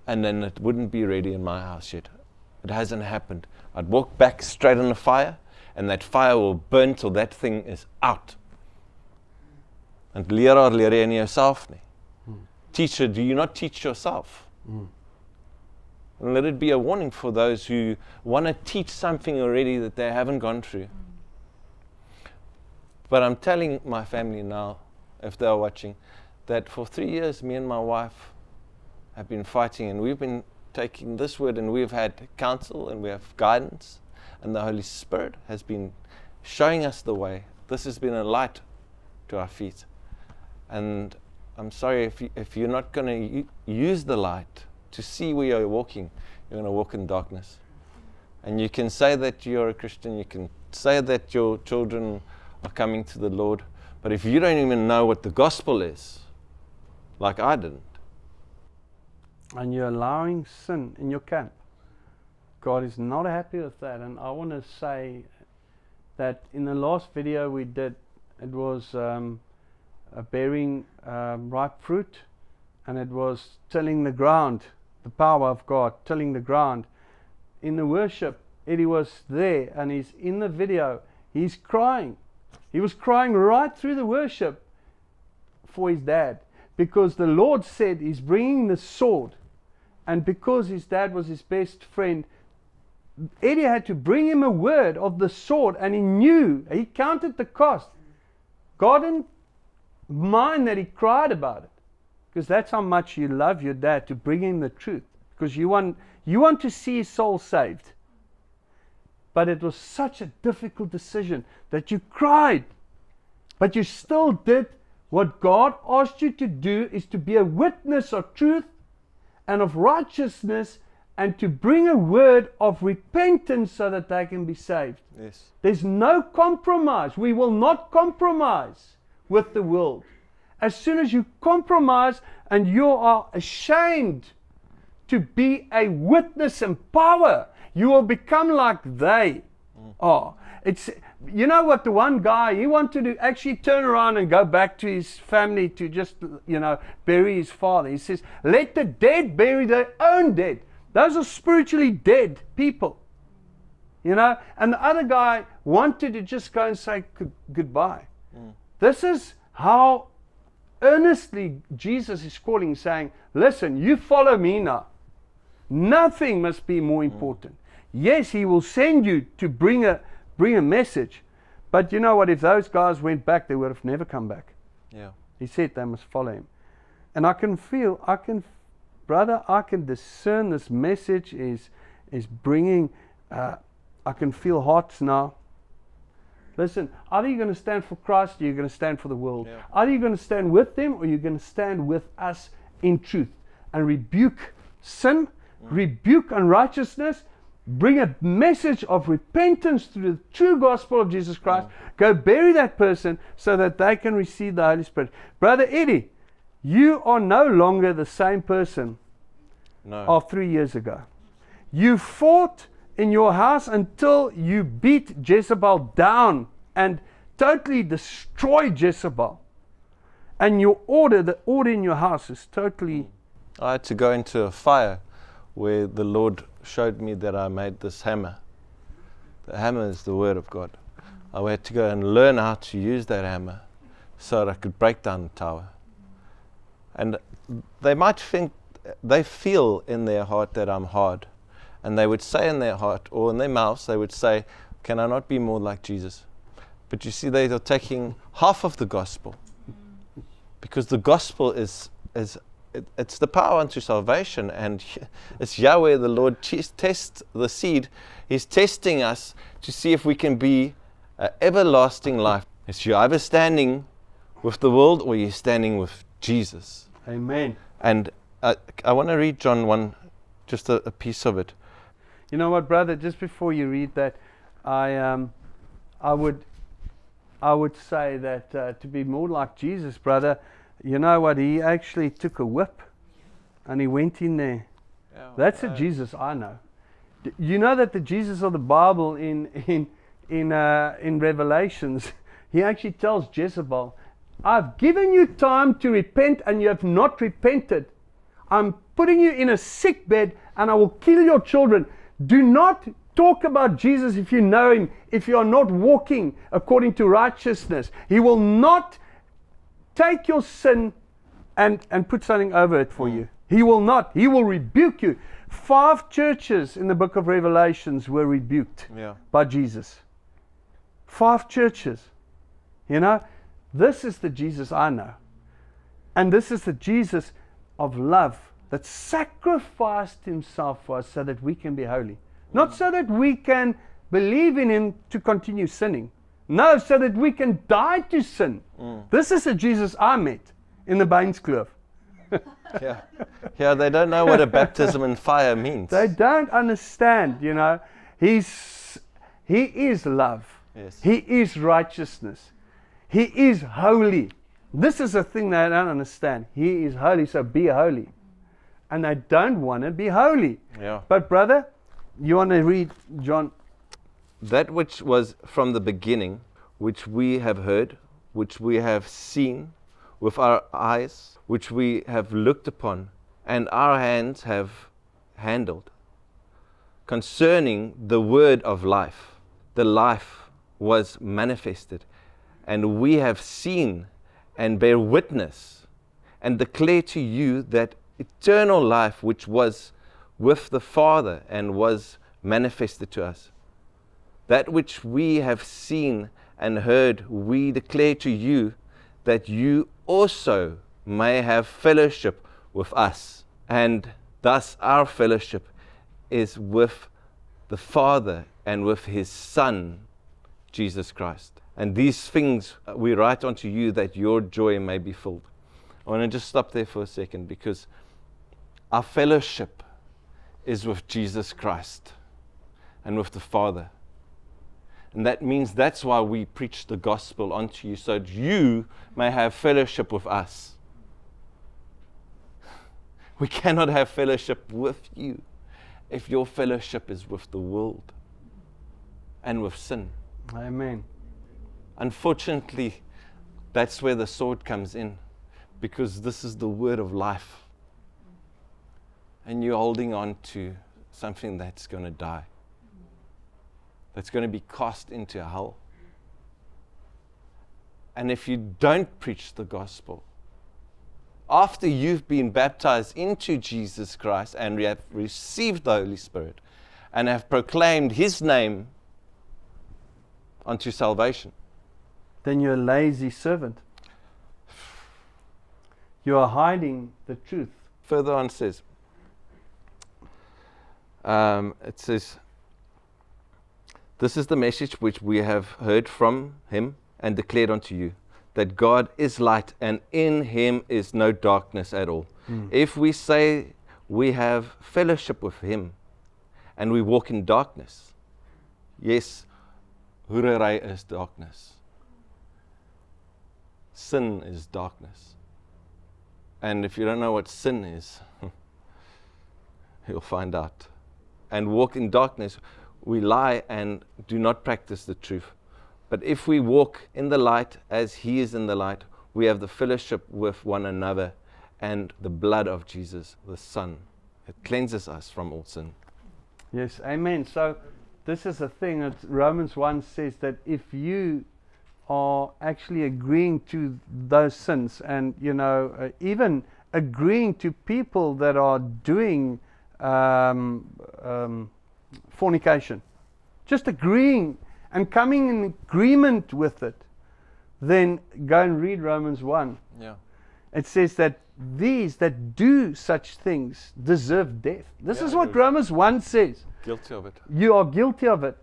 And then it wouldn't be ready in my house yet. It hasn't happened. I'd walk back straight in the fire, and that fire will burn till that thing is out. And leraar leer jy in jouself nie. Teacher, do you not teach yourself? And let it be a warning for those who want to teach something already that they haven't gone through. But I'm telling my family now, if they're watching, that for 3 years, me and my wife have been fighting, and we've been taking this word, and we've had counsel and we have guidance, and the Holy Spirit has been showing us the way. This has been a light to our feet. And I'm sorry, if you're not going to use the light to see where you're walking, you're going to walk in darkness. And you can say that you're a Christian, you can say that your children are coming to the Lord, but if you don't even know what the gospel is, like I didn't, and you're allowing sin in your camp, God is not happy with that. And I want to say that in the last video we did, it was bearing ripe fruit, and it was tilling the ground, the power of God, tilling the ground. In the worship, Eddie was there, and he's in the video, he's crying. He was crying right through the worship for his dad, because the Lord said he's bringing the sword, and because his dad was his best friend, Eddie had to bring him a word of the sword, and he knew, he counted the cost. God didn't mind that he cried about it, because that's how much you love your dad, to bring him the truth, because you want to see his soul saved. But it was such a difficult decision that you cried, but you still did what God asked you to do, is to be a witness of truth and of righteousness, and to bring a word of repentance so that they can be saved. yes, There's no compromise. We will not compromise with the world. As soon as you compromise and you are ashamed to be a witness in power, you will become like they are. It's, you know what, the one guy, he wanted to actually turn around and go back to his family to just, bury his father. He says, let the dead bury their own dead. Those are spiritually dead people. And the other guy wanted to just go and say goodbye. This is how earnestly Jesus is calling, saying, listen, you follow me now. Nothing must be more important. Yes, he will send you to bring a message, but you know what, if those guys went back, they would have never come back. yeah, He said they must follow him. And I can discern this message is bringing, I can feel hearts now. Listen, either you're going to stand for Christ, or you're going to stand for the world. Yeah. Either you're going to stand with them, or you're going to stand with us in truth and rebuke sin, rebuke unrighteousness, bring a message of repentance through the true gospel of Jesus Christ, go bury that person so that they can receive the Holy Spirit. Brother Eddie, you are no longer the same person of 3 years ago. You fought in your house until you beat Jezebel down and totally destroyed Jezebel. And the order in your house is totally... I had to go into a fire where the Lord showed me that I made this hammer. The hammer is the word of God. I had to go and learn how to use that hammer so that I could break down the tower. And they might think, they feel in their heart that I'm hard. And they would say in their heart or in their mouths, they would say, can I not be more like Jesus? But you see, they are taking half of the gospel. Because the gospel it's the power unto salvation, and it's Yahweh, the Lord, tests the seed. He's testing us to see if we can be an everlasting life. It's you either standing with the world or you're standing with Jesus. Amen. And I want to read John 1, just a piece of it. You know what, brother? Just before you read that, I would say that to be more like Jesus, brother. You know what? He actually took a whip and he went in there. Yeah, that's the Jesus I know. You know that the Jesus of the Bible in Revelations, he actually tells Jezebel, I've given you time to repent and you have not repented. I'm putting you in a sick bed and I will kill your children. Do not talk about Jesus if you know him, if you are not walking according to righteousness. He will not take your sin and put something over it for you. He will not. He will rebuke you. 5 churches in the book of Revelations were rebuked by Jesus. 5 churches. This is the Jesus I know. And this is the Jesus of love that sacrificed himself for us so that we can be holy. Not so that we can believe in him to continue sinning. No, so that we can die to sin. This is a Jesus I met in the Beinskloof. Yeah. Yeah, they don't know what a baptism in fire means. They don't understand, you know. He is love. Yes. He is righteousness. He is holy. This is a thing they don't understand. He is holy, so be holy. And they don't want to be holy. Yeah. But brother, you want to read John? That which was from the beginning, which we have heard, which we have seen with our eyes, which we have looked upon, and our hands have handled, concerning the word of life. The life was manifested, and we have seen and bear witness, and declare to you that eternal life which was with the Father and was manifested to us. That which we have seen and heard, we declare to you, that you also may have fellowship with us. And thus our fellowship is with the Father and with His Son, Jesus Christ. And these things we write unto you, that your joy may be filled. I want to just stop there for a second, because our fellowship is with Jesus Christ and with the Father. And that means that's why we preach the gospel unto you, so that you may have fellowship with us. We cannot have fellowship with you if your fellowship is with the world and with sin. Amen. Unfortunately, that's where the sword comes in, because this is the word of life. And you're holding on to something that's going to die, that's going to be cast into hell. And if you don't preach the gospel, after you've been baptized into Jesus Christ and have received the Holy Spirit and have proclaimed His name unto salvation, then you're a lazy servant. You are hiding the truth. further on says, it says, this is the message which we have heard from Him and declared unto you, that God is light, and in Him is no darkness at all. If we say we have fellowship with Him and we walk in darkness, yes, hoerery is darkness. Sin is darkness. And if you don't know what sin is, you'll find out. And walk in darkness, we lie and do not practice the truth. But if we walk in the light as He is in the light, we have the fellowship with one another, and the blood of Jesus, the Son, it cleanses us from all sin. Yes, amen. So this is the thing that Romans 1 says, that if you are actually agreeing to those sins, and even agreeing to people that are doing fornication, just agreeing and coming in agreement with it, then go and read Romans 1. Yeah. It says that these that do such things deserve death. This is what Romans 1 says. Guilty of it. You are guilty of it.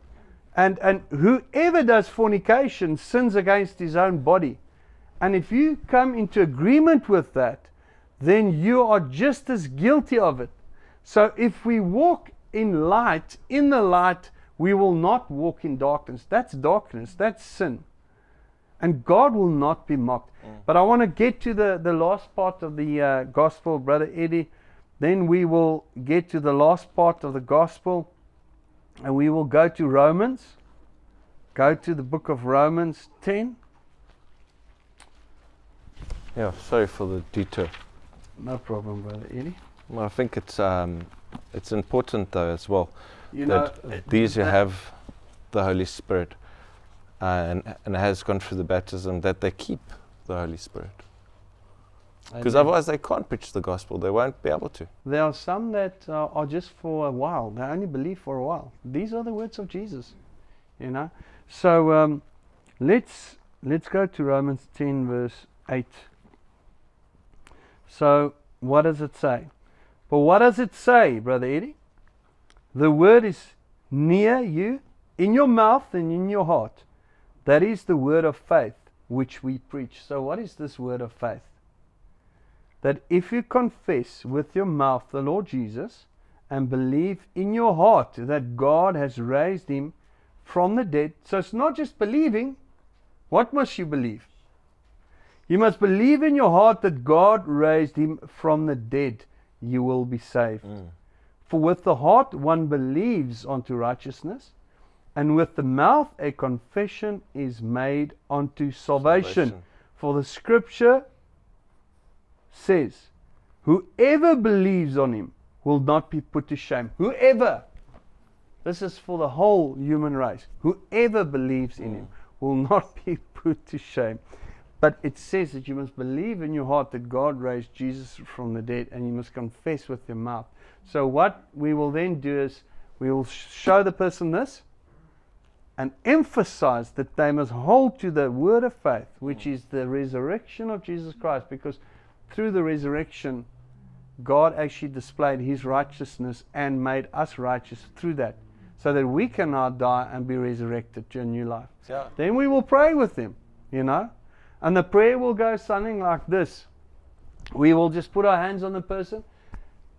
And whoever does fornication sins against his own body. And if you come into agreement with that, then you are just as guilty of it. So if we walk in light, in the light, we will not walk in darkness. That's darkness. That's sin. And God will not be mocked. But I want to get to the last part of the gospel, Brother Eddie. Then we will get to the last part of the gospel. And we will go to Romans. Go to the book of Romans 10. Yeah, sorry for the detour. No problem, Brother Eddie. Well, I think it's important though as well, You that know, these who have the Holy Spirit and has gone through the baptism, that they keep the Holy Spirit. Because otherwise they can't preach the gospel. They won't be able to. there are some that are just for a while. They only believe for a while. These are the words of Jesus, So let's go to Romans 10 verse 8. So what does it say? But what does it say, Brother Eddie? The word is near you, in your mouth and in your heart. That is the word of faith which we preach. So what is this word of faith? That if you confess with your mouth the Lord Jesus and believe in your heart that God has raised him from the dead. So it's not just believing. What must you believe? You must believe in your heart that God raised him from the dead. You will be saved. For with the heart one believes unto righteousness, and with the mouth a confession is made unto salvation. For the scripture says, whoever believes on him will not be put to shame. Whoever. This is for the whole human race. Whoever believes in him will not be put to shame. But it says that you must believe in your heart that God raised Jesus from the dead, and you must confess with your mouth. So what we will then do is we will show the person this and emphasize that they must hold to the word of faith, which is the resurrection of Jesus Christ, because through the resurrection, God actually displayed his righteousness and made us righteous through that, so that we can now die and be resurrected to a new life. Yeah. Then we will pray with them, you know. And the prayer will go something like this. We will just put our hands on the person.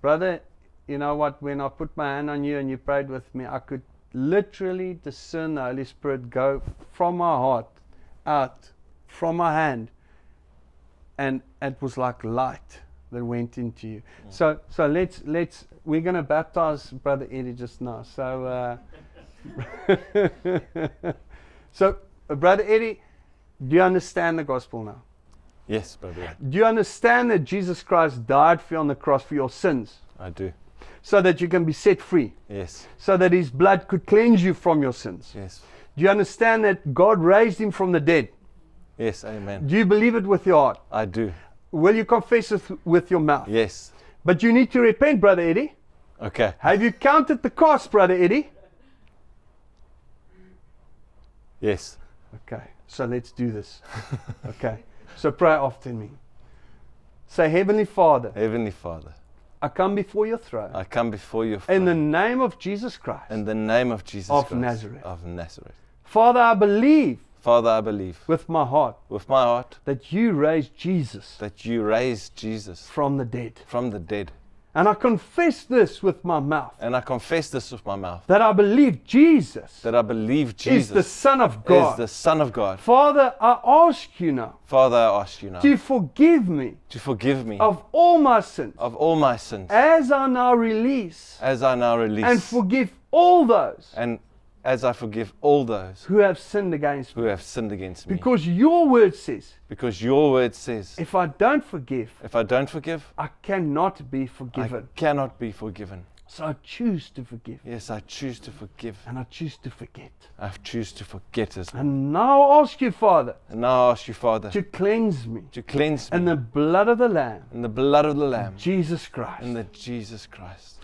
Brother, you know what, when I put my hand on you and you prayed with me, I could literally discern the Holy Spirit go from my heart out, from my hand. And it was like light that went into you. So we're going to baptize Brother Eddie just now. So, Brother Eddie, do you understand the gospel now? Yes, brother. Do you understand that Jesus Christ died for you on the cross for your sins? I do. So that you can be set free. Yes. So that his blood could cleanse you from your sins. Yes. Do you understand that God raised him from the dead? Yes, amen. Do you believe it with your heart? I do. Will you confess it with your mouth? Yes. But you need to repent, Brother Eddie. Okay. Have you counted the cost, Brother Eddie? Yes. Okay, so let's do this. Okay, so pray after me. Say, Heavenly Father, Heavenly Father, I come before your throne. I come before you in in the name of Jesus Christ. in the name of Jesus Of Christ Nazareth. of Nazareth. Father, I believe Father, I believe with my heart with my heart that you raised Jesus that you raised Jesus from the dead. from the dead. And I confess this with my mouth, And I confess this with my mouth, that I believe Jesus that I believe is Jesus the Son of is God. the Son of God. Father, I ask you now Father, I ask you now to forgive me to forgive me of all my sins, of all my sins as I now release as I now release and forgive all those and as I forgive all those who have sinned against me. who have sinned against me. Because your word says, Because your word says, if I don't forgive, if I don't forgive, I cannot be I forgiven. cannot be forgiven. So I choose to forgive. Yes, I choose to forgive. And I choose to forget. I choose to forget as well. And now I ask you, Father, And now I ask you, Father, to cleanse me to cleanse me in the blood of the Lamb, in the blood of the Lamb, Jesus Christ. in the Jesus Christ.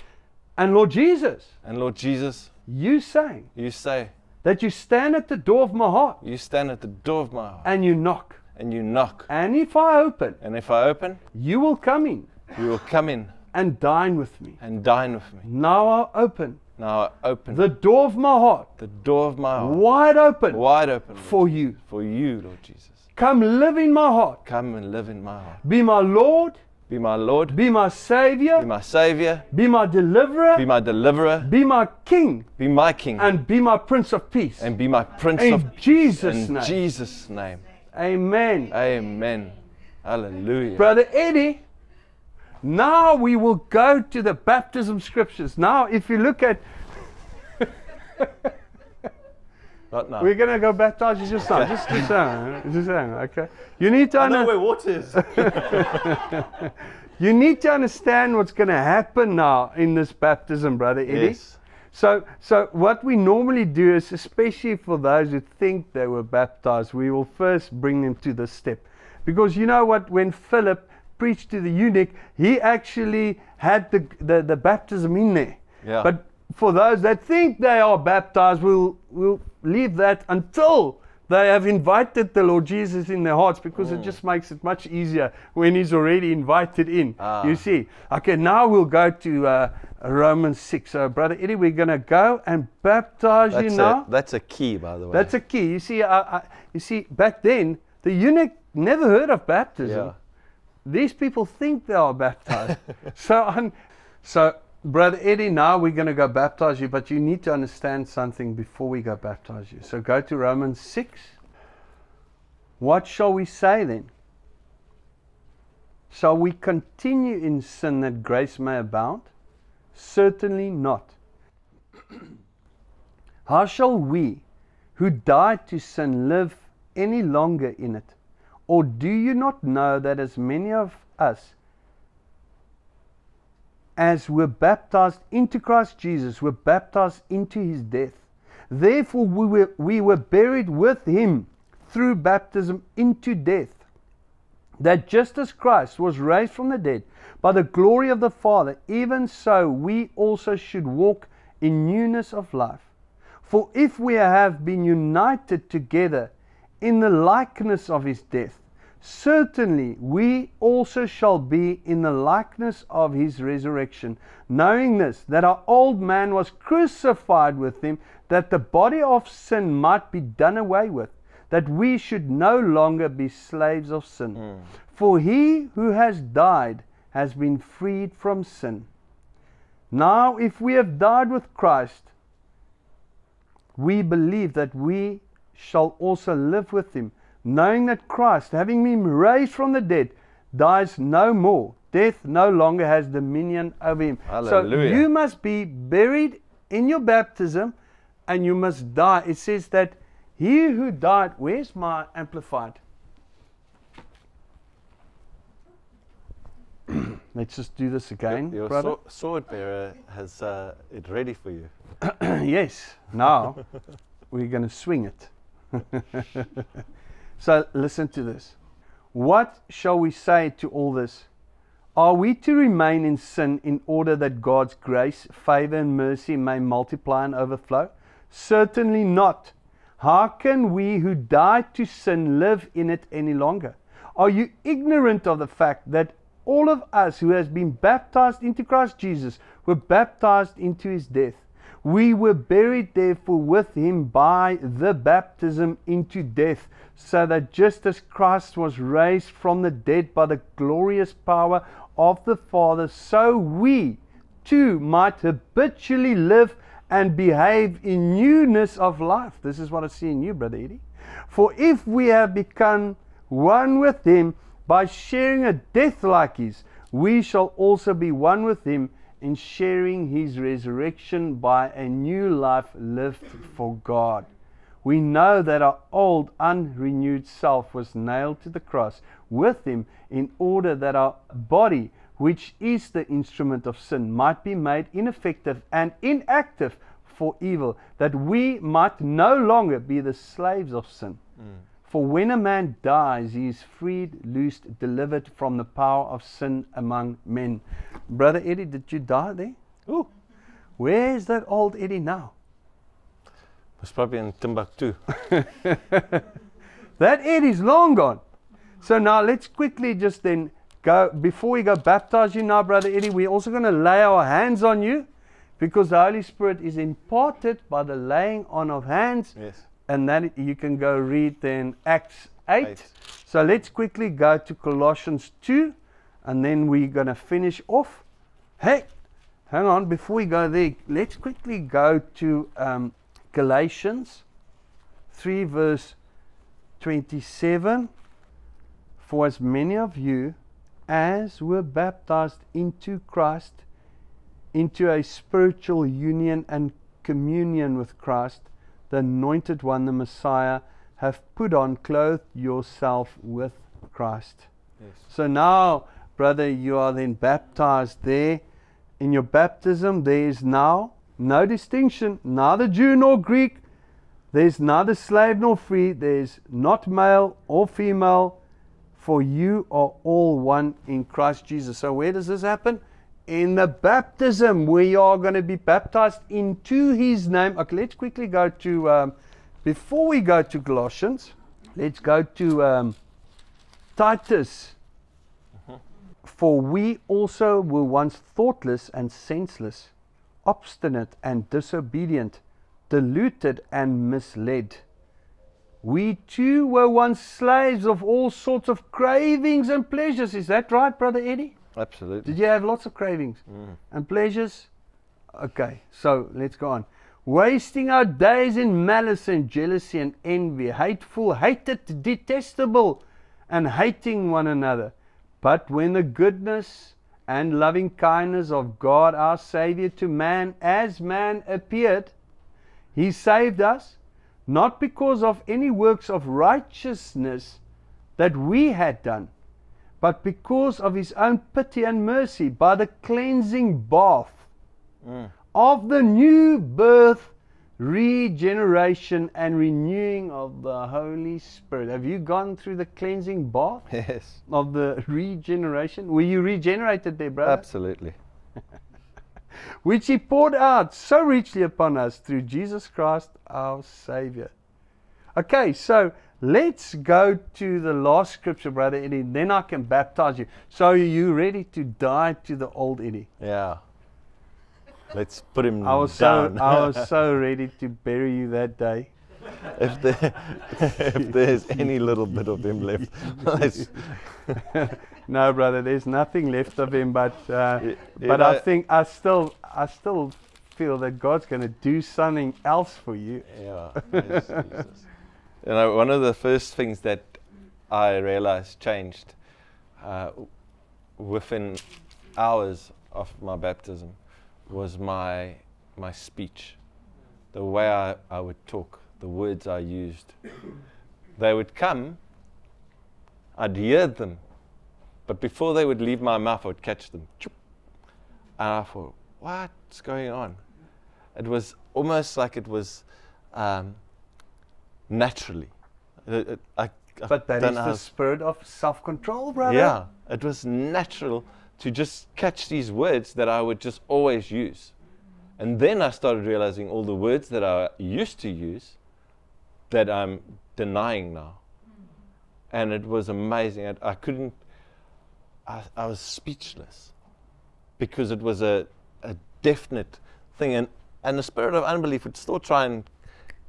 And Lord Jesus, And Lord Jesus, you saying you say, that you stand at the door of my heart you stand at the door of my heart and you knock. and you knock. And if I open, And if I open, you will come in you will come in and dine with me. and dine with me. Now I open Now I open the door of my heart the door of my heart wide open wide open for you. for you, Lord Jesus. Come live in my heart. Come and live in my heart. Be my Lord. Be my Lord, Be my be Savior. my Savior, Be my deliverer. be my deliverer, Be my King. be my King, And be my Prince of Peace. and be my Prince In of Peace. Jesus' In name. Jesus' name. Amen. Amen. Hallelujah. Brother Eddie, now we will go to the baptism scriptures. Now, if you look at, Not now. we're going to go baptize you just now. Just saying, okay? You need to understand. water is. You need to understand what's going to happen now in this baptism, Brother Eddie. Yes. So what we normally do is, especially for those who think they were baptized, we will first bring them to this step. Because you know what, when Philip preached to the eunuch, he actually had the baptism in there. Yeah. But for those that think they are baptized, we'll leave that until They have invited the Lord Jesus in their hearts because it just makes it much easier when He's already invited in. You see. Okay, now we'll go to Romans 6. So, Brother Eddie, we're going to go and baptize you now. That's a key, by the way. That's a key. You see, back then, the eunuch never heard of baptism. Yeah. These people think they are baptized. So, Brother Eddie, now we're going to go baptize you, but you need to understand something before we go baptize you. So go to Romans 6. What shall we say then? Shall we continue in sin that grace may abound? Certainly not. How shall we, who died to sin, live any longer in it? Or do you not know that as many of us as were baptized into Christ Jesus, were baptized into His death? Therefore we were buried with Him through baptism into death, that just as Christ was raised from the dead by the glory of the Father, even so we also should walk in newness of life. For if we have been united together in the likeness of His death, certainly we also shall be in the likeness of His resurrection, knowing this, that our old man was crucified with Him, that the body of sin might be done away with, that we should no longer be slaves of sin. For he who has died has been freed from sin. Now if we have died with Christ, we believe that we shall also live with Him, knowing that Christ, having been raised from the dead, dies no more. Death no longer has dominion over Him. Hallelujah. So you must be buried in your baptism and you must die. It says that He who died, where's my amplified? Let's just do this again, Your brother. sword bearer has it ready for you. Yes, now we're going to swing it. So listen to this. What shall we say to all this? Are we to remain in sin in order that God's grace, favor, and mercy may multiply and overflow? Certainly not. How can we who died to sin live in it any longer? Are you ignorant of the fact that all of us who has been baptized into Christ Jesus were baptized into His death? We were buried therefore with Him by the baptism into death, so that just as Christ was raised from the dead by the glorious power of the Father, so we too might habitually live and behave in newness of life. This is what I see in you, Brother Eddie. For if we have become one with Him by sharing a death like His, we shall also be one with Him in sharing His resurrection by a new life lived for God. We know that our old unrenewed self was nailed to the cross with Him in order that our body, which is the instrument of sin, might be made ineffective and inactive for evil, that we might no longer be the slaves of sin. For when a man dies, he is freed, loosed, delivered from the power of sin among men. Brother Eddie, did you die there? Ooh. Where is that old Eddie now? It's probably in Timbuktu. That Eddie's long gone. So now let's quickly just then go, before we go baptize you now, Brother Eddie, we're also going to lay our hands on you, because the Holy Spirit is imparted by the laying on of hands. Yes. And then you can go read then Acts 8. So let's quickly go to Colossians 2, and then we're going to finish off. Hey, hang on, before we go there, let's quickly go to Galatians 3 verse 27. For as many of you as were baptized into Christ, into a spiritual union and communion with Christ, the Anointed One, the Messiah, have put on, clothed yourself with Christ. Yes. So now, brother, you are then baptized there. In your baptism, there is now no distinction, neither Jew nor Greek. There's neither slave nor free. There's not male or female, for you are all one in Christ Jesus. So where does this happen? In the baptism, we are going to be baptized into His name. Okay, let's quickly go to before we go to Colossians, let's go to Titus. For we also were once thoughtless and senseless, obstinate and disobedient, deluded and misled. We too were once slaves of all sorts of cravings and pleasures. Is that right, Brother Eddie? Absolutely. Did you have lots of cravings and pleasures? Okay, so let's go on. Wasting our days in malice and jealousy and envy, hateful, hated, detestable, and hating one another. But when the goodness and loving kindness of God our Savior to man as man appeared, He saved us, not because of any works of righteousness that we had done, but because of His own pity and mercy, by the cleansing bath of the new birth, regeneration and renewing of the Holy Spirit. Have you gone through the cleansing bath Yes. of the regeneration? Were you regenerated there, brother? Absolutely. Which He poured out so richly upon us through Jesus Christ our Savior. Okay, so let's go to the last scripture, Brother Eddie, then I can baptize you. So are you ready to die to the old Eddie? Yeah. Let's put him I was down. so ready to bury you that day. If there's any little bit of him left, let's, No, brother, there's nothing left of him, but you I think I still feel that God's going to do something else for you. yeah. Yes, Jesus. You know, one of the first things that I realized changed within hours of my baptism was my speech, the way I would talk, the words I used. They would come, I'd hear them, but before they would leave my mouth, I would catch them. And I thought, what's going on? It was almost like it was naturally. But that is the spirit of self-control, brother. Yeah, it was natural to just catch these words that I would just always use. And then I started realizing all the words that I used to use that I'm denying now. And it was amazing. I was speechless because it was a definite thing. And the spirit of unbelief would still try and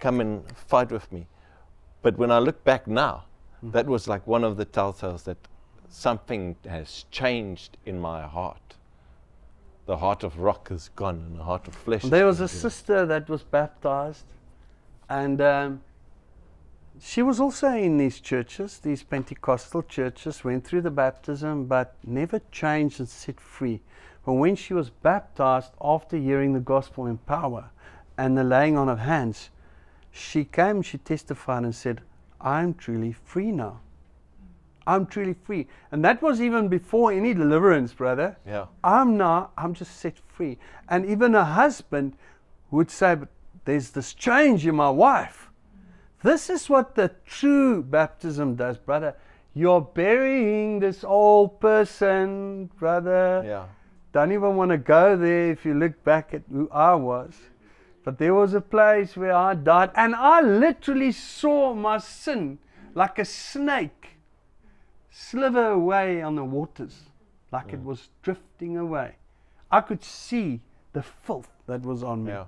come and fight with me. But when I look back now, that was like one of the telltales that something has changed in my heart. The heart of rock is gone and the heart of flesh. There was a sister that was baptized, and she was also in these churches, these Pentecostal churches, went through the baptism, but never changed and set free. But when she was baptized, after hearing the gospel in power and the laying on of hands, she came, she testified and said, I'm truly free now. I'm truly free. And that was even before any deliverance, brother. Yeah. I'm just set free. And even a husband would say, but there's this change in my wife. This is what the true baptism does, brother. You're burying this old person, brother. Yeah. Don't even want to go there if you look back at who I was. But there was a place where I died, and I literally saw my sin like a snake slither away on the waters, like it was drifting away. I could see the filth that was on me. Yeah.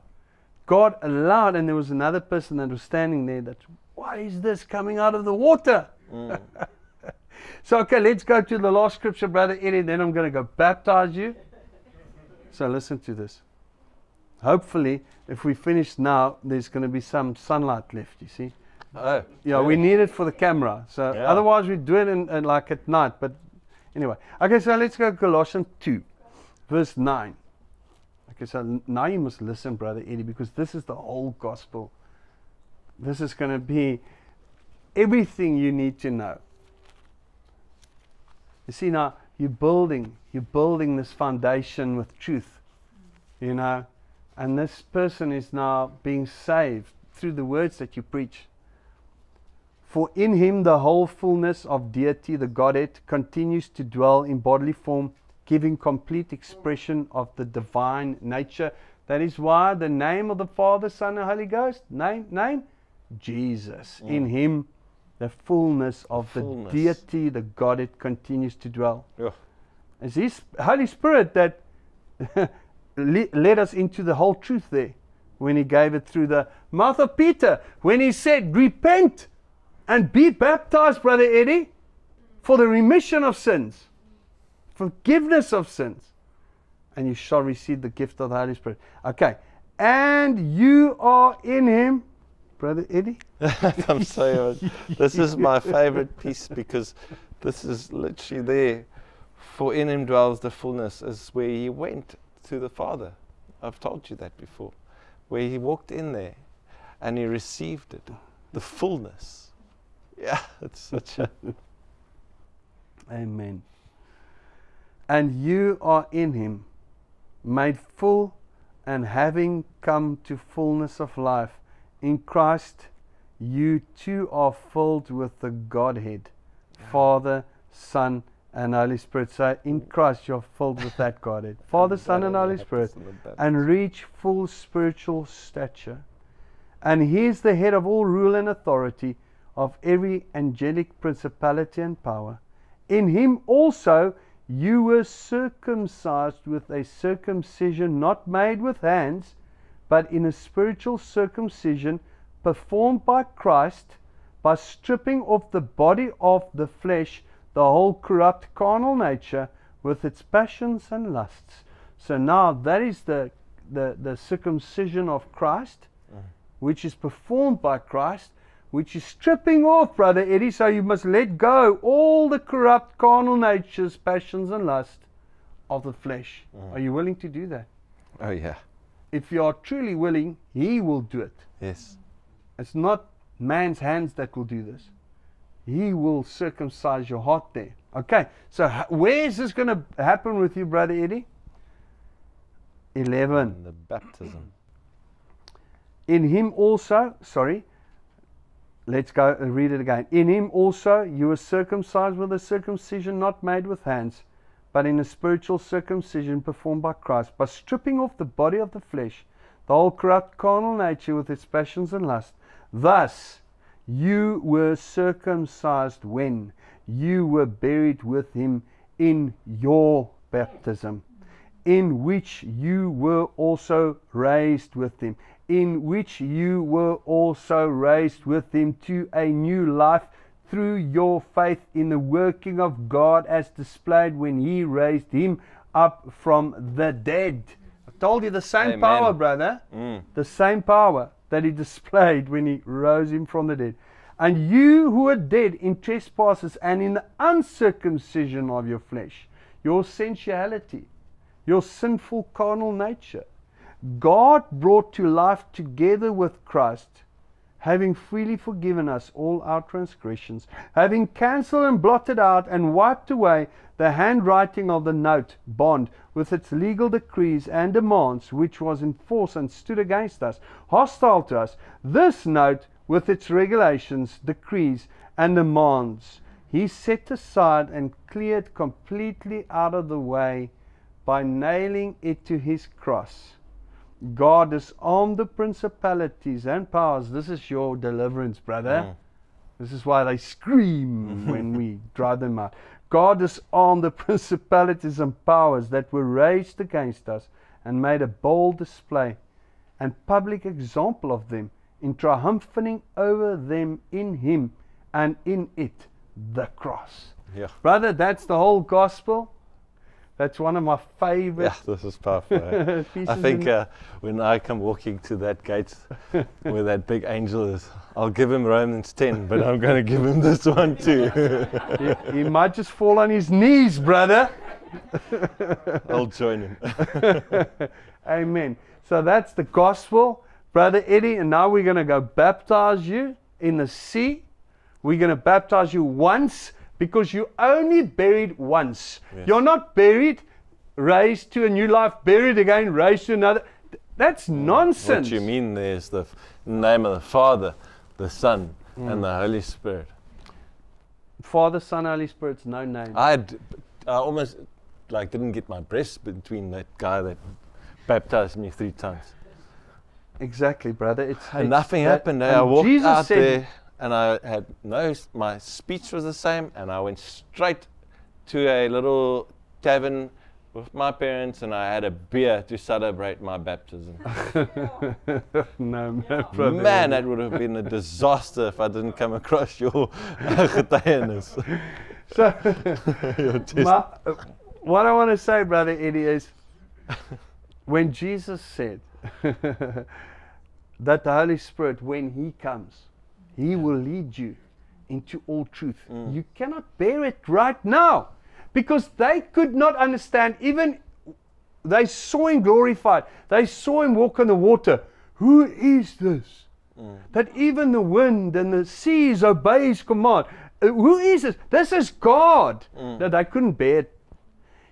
God allowed, and there was another person that was standing there that, what is this coming out of the water? So, okay, let's go to the last scripture, Brother Eddie, then I'm going to go baptize you. So listen to this. Hopefully, if we finish now, there's going to be some sunlight left, you see. Oh, Yeah, we need it for the camera. So Yeah. otherwise we do it in like at night. But anyway. Okay, so let's go Colossians 2, verse 9. Okay, so now you must listen, Brother Eddie, because this is the whole gospel. This is going to be everything you need to know. You see, now you're building this foundation with truth, you know, and this person is now being saved through the words that you preach. For in him the whole fullness of deity, the Godhead, continues to dwell in bodily form, giving complete expression of the divine nature. That is why the name of the Father, Son, and Holy Ghost, name, Jesus. In him, the fullness of the deity, the Godhead, continues to dwell. Yeah. It's His Holy Spirit that led us into the whole truth there when He gave it through the mouth of Peter, when He said, repent and be baptized, Brother Eddie, for the remission of sins, forgiveness of sins, and you shall receive the gift of the Holy Spirit. Okay, and you are in Him, Brother Eddie. I'm sorry. This is my favorite piece because this is literally there. For in him dwells the fullness, is where he went to the Father. I've told you that before. Where he walked in there and he received it. The fullness. Yeah, it's such a... Amen. And you are in him, made full, and having come to fullness of life. In Christ, you too are filled with the Godhead, Father, Son, and Holy Spirit. So in Christ, you're filled with that Godhead, Father, Son, and Holy Spirit, and reach full spiritual stature. And He is the head of all rule and authority, of every angelic principality and power. In Him also you were circumcised with a circumcision not made with hands, but in a spiritual circumcision performed by Christ, by stripping off the body of the flesh, the whole corrupt carnal nature with its passions and lusts. So now that is the circumcision of Christ, which is performed by Christ, which is stripping off, Brother Eddie. So you must let go all the corrupt carnal natures, passions and lust of the flesh. Are you willing to do that? Oh yeah. If you are truly willing, He will do it. Yes. It's not man's hands that will do this. He will circumcise your heart there. Okay, so where is this going to happen with you, Brother Eddie? 11. The baptism. In Him also, let's go and read it again. In Him also you were circumcised with a circumcision not made with hands, but in a spiritual circumcision performed by Christ, by stripping off the body of the flesh, the whole corrupt carnal nature with its passions and lust. Thus you were circumcised when you were buried with Him in your baptism, in which you were also raised with Him, in which you were also raised with Him to a new life through your faith in the working of God as displayed when He raised Him up from the dead. I told you the same Amen. power, brother. The same power that He displayed when He rose Him from the dead. And you who are dead in trespasses and in the uncircumcision of your flesh, your sensuality, your sinful carnal nature, God brought to life together with Christ, having freely forgiven us all our transgressions, having cancelled and blotted out and wiped away the handwriting of the note, bond, with its legal decrees and demands, which was in force and stood against us, hostile to us. This note, with its regulations, decrees, and demands, He set aside and cleared completely out of the way by nailing it to His cross. God disarmed the principalities and powers. This is your deliverance, brother. This is why they scream when we drive them out. God disarmed the principalities and powers that were raised against us and made a bold display and public example of them, in triumphing over them in Him and in it, the cross. Yeah. Brother, that's the whole gospel. That's one of my favorite. Yeah, this is powerful. Eh? I think when I come walking to that gate where that big angel is, I'll give him Romans 10, but I'm going to give him this one too. He might just fall on his knees, brother. I'll join him. Amen. So that's the gospel, Brother Eddie, and now we're going to go baptize you in the sea. We're going to baptize you once, because you only buried once. Yes. You're not buried, raised to a new life, buried again, raised to another. That's nonsense. What you mean there is the name of the Father, the Son, and the Holy Spirit. Father, Son, Holy Spirit's no name. I almost didn't get my breath between that guy that baptized me 3 times. Exactly, brother. And nothing happened. I walked out there and I had my speech was the same, and I went straight to a little tavern with my parents, and I had a beer to celebrate my baptism. No, brother. Man, that would have been a disaster if I didn't come across your getuienis. So, what I want to say, Brother Eddie, is when Jesus said that the Holy Spirit, when He comes, He will lead you into all truth. You cannot bear it right now. Because they could not understand, even they saw Him glorified. They saw Him walk on the water. Who is this? That even the wind and the seas obey His command. Who is this? This is God. That they couldn't bear it.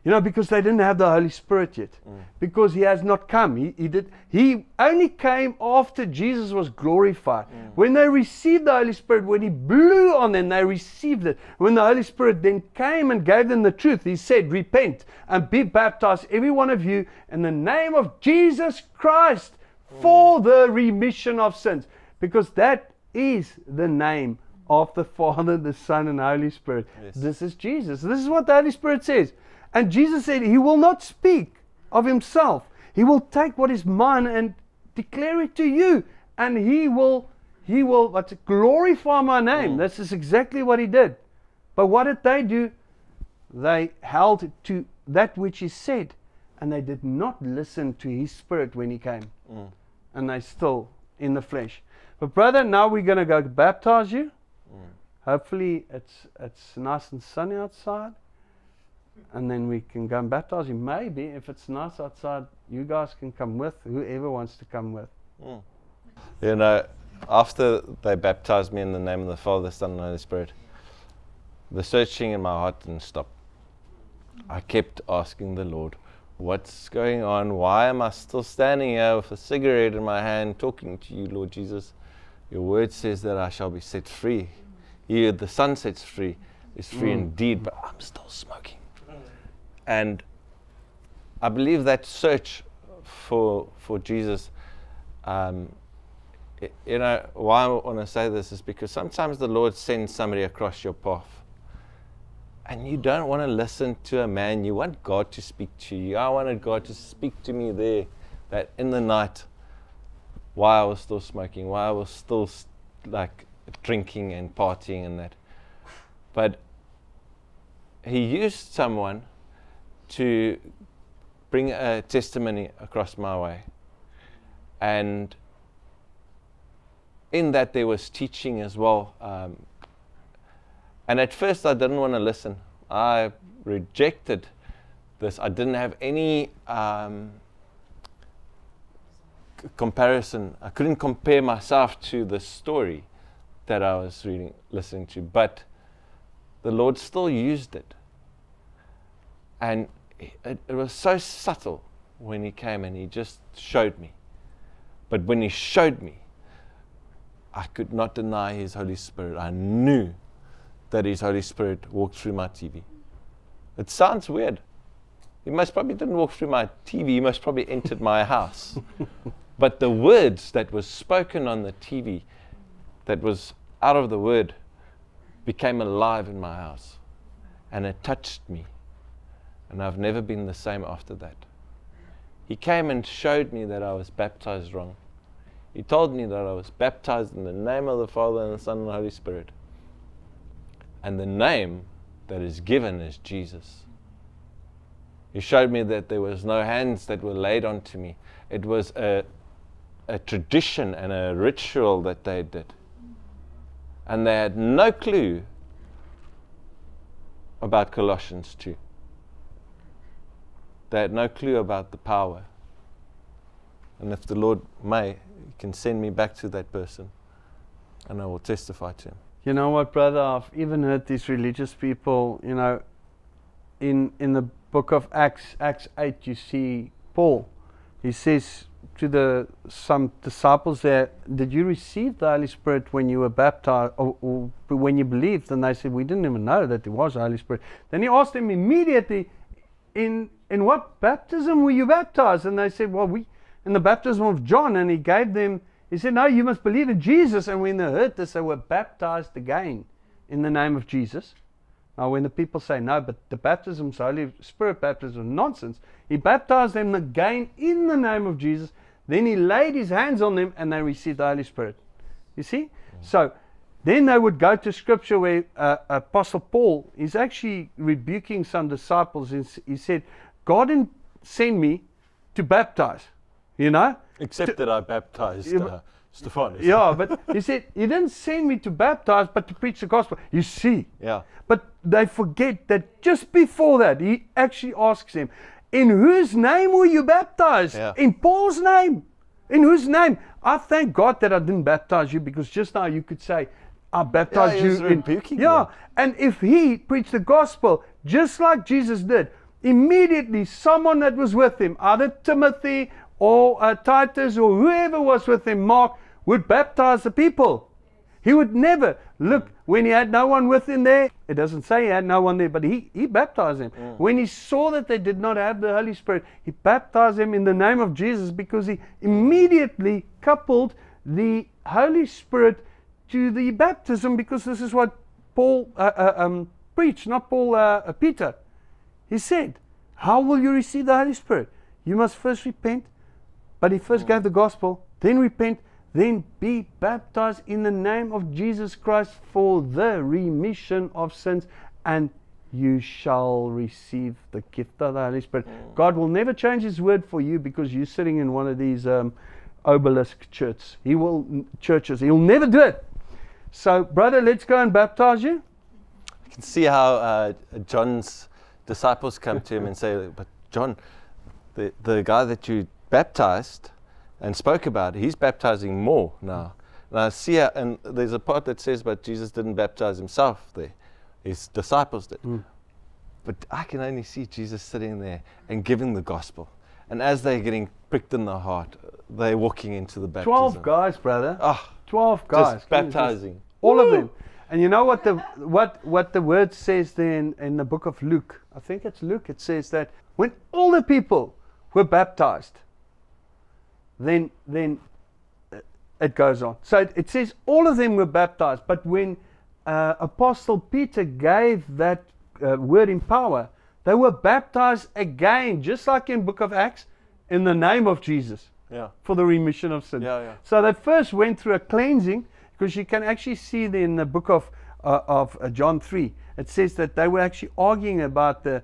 You know, because they didn't have the Holy Spirit yet. Because He has not come. He only came after Jesus was glorified. When they received the Holy Spirit, when He blew on them, they received it. When the Holy Spirit then came and gave them the truth, He said, repent and be baptized, every one of you, in the name of Jesus Christ for the remission of sins. Because that is the name of the Father, the Son, and the Holy Spirit. Yes. This is Jesus. This is what the Holy Spirit says. And Jesus said He will not speak of Himself. He will take what is mine and declare it to you. And He will glorify my name. This is exactly what He did. But what did they do? They held to that which He said. And they did not listen to His Spirit when He came. And they still in the flesh. But brother, now we're going to go baptize you. Hopefully it's nice and sunny outside. And then we can go and baptize you. Maybe if it's nice outside, you guys can come with, whoever wants to come with. You know, after they baptized me in the name of the Father, the Son, and the Holy Spirit, the searching in my heart didn't stop. I kept asking the Lord, what's going on? Why am I still standing here with a cigarette in my hand talking to you, Lord Jesus? Your word says that I shall be set free. He, the Son sets free, is free indeed, but I'm still smoking. And I believe that search for Jesus, you know, why I want to say this is because sometimes the Lord sends somebody across your path and you don't want to listen to a man. You want God to speak to you. I wanted God to speak to me there, that in the night, while I was still smoking, while I was still like drinking and partying and that. But He used someone to bring a testimony across my way. And in that there was teaching as well. And at first I didn't want to listen. I rejected this. I didn't have any comparison. I couldn't compare myself to the story that I was listening to. But the Lord still used it. And it was so subtle when He came and He just showed me. But when He showed me, I could not deny His Holy Spirit. I knew that His Holy Spirit walked through my TV. It sounds weird. He most probably didn't walk through my TV. He most probably entered my house. But the words that was spoken on the TV, that was out of the Word, became alive in my house. And it touched me. And I've never been the same after that. He came and showed me that I was baptized wrong. He told me that I was baptized in the name of the Father and the Son and the Holy Spirit. And the name that is given is Jesus. He showed me that there was no hands that were laid onto me. It was a tradition and a ritual that they did. And they had no clue about Colossians 2. They had no clue about the power. And if the Lord may, He can send me back to that person and I will testify to him. You know what, brother? I've even heard these religious people, you know, in the book of Acts 8, you see Paul. He says to some disciples there, did you receive the Holy Spirit when you were baptized or when you believed? And they said, we didn't even know that there was the Holy Spirit. Then he asked them immediately, in what baptism were you baptized? And they said, well, in the baptism of John, and he gave them, he said, no, you must believe in Jesus. And when they heard this, they were baptized again in the name of Jesus. Now, when the people say, no, but the baptism's Holy Spirit baptism, nonsense. He baptized them again in the name of Jesus. Then he laid his hands on them and they received the Holy Spirit. You see? So, then they would go to Scripture where Apostle Paul is actually rebuking some disciples. He said, God didn't send me to baptize, you know? Except that I baptized Stephanus. Yeah, but he said, he didn't send me to baptize, but to preach the gospel. You see? Yeah. But they forget that just before that, he actually asks them, in whose name were you baptized? Yeah. In Paul's name. In whose name? I thank God that I didn't baptize you, because just now you could say, I baptized he was you rebuking in. Yeah, them. and if he preached the gospel just like Jesus did, immediately someone that was with him, either Timothy or Titus or whoever was with him, Mark, would baptize the people. He would never look when he had no one with him there. It doesn't say he had no one there, but he baptized them. When he saw that they did not have the Holy Spirit, he baptized them in the name of Jesus, because he immediately coupled the Holy Spirit to the baptism, because this is what Paul preached, not Peter. He said, how will you receive the Holy Spirit? You must first repent. But he first gave the gospel, then repent, then be baptized in the name of Jesus Christ for the remission of sins, and you shall receive the gift of the Holy Spirit. God will never change his word for you because you're sitting in one of these obelisk churches. He'll never do it. So, brother, let's go and baptize you. You can see how John's disciples come to him and say, but John, the guy that you baptized and spoke about, he's baptizing more now. And I see, and there's a part that says, but Jesus didn't baptize himself there. His disciples did. But I can only see Jesus sitting there and giving the gospel. And as they're getting pricked in the heart, they're walking into the baptism. 12 guys, brother. 12 guys. Just baptizing. All of them. And you know what the word says then in the book of Luke? I think it's Luke. It says that when all the people were baptized, then it goes on. So it says all of them were baptized. But when Apostle Peter gave that word in power, they were baptized again, just like in book of Acts, in the name of Jesus. Yeah. For the remission of sins. Yeah. So they first went through a cleansing, because you can actually see in the book of John 3, it says that they were actually arguing about the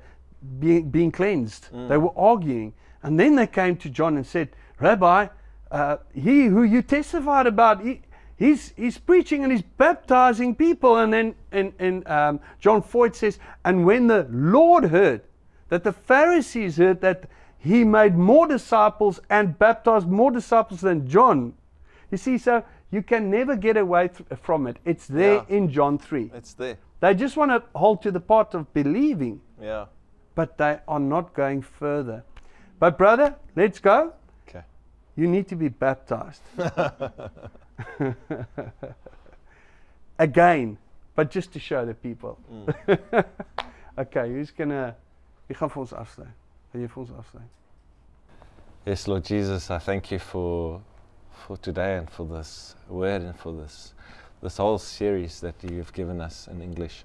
being cleansed. They were arguing. And then they came to John and said, Rabbi, he who you testified about, he's preaching and he's baptizing people. And then in John 4 it says, and when the Lord heard that the Pharisees heard that he made more disciples and baptized more disciples than John. You see, so you can never get away from it. It's there in John 3. It's there. They just want to hold to the part of believing. Yeah. But they are not going further. But brother, let's go. Okay. You need to be baptized. Again. But just to show the people. Okay, wie gaan vir ons afsluit? Gaan jy vir ons afsluit? Yes, Lord Jesus, I thank you for today and for this word and for this whole series that you've given us in English.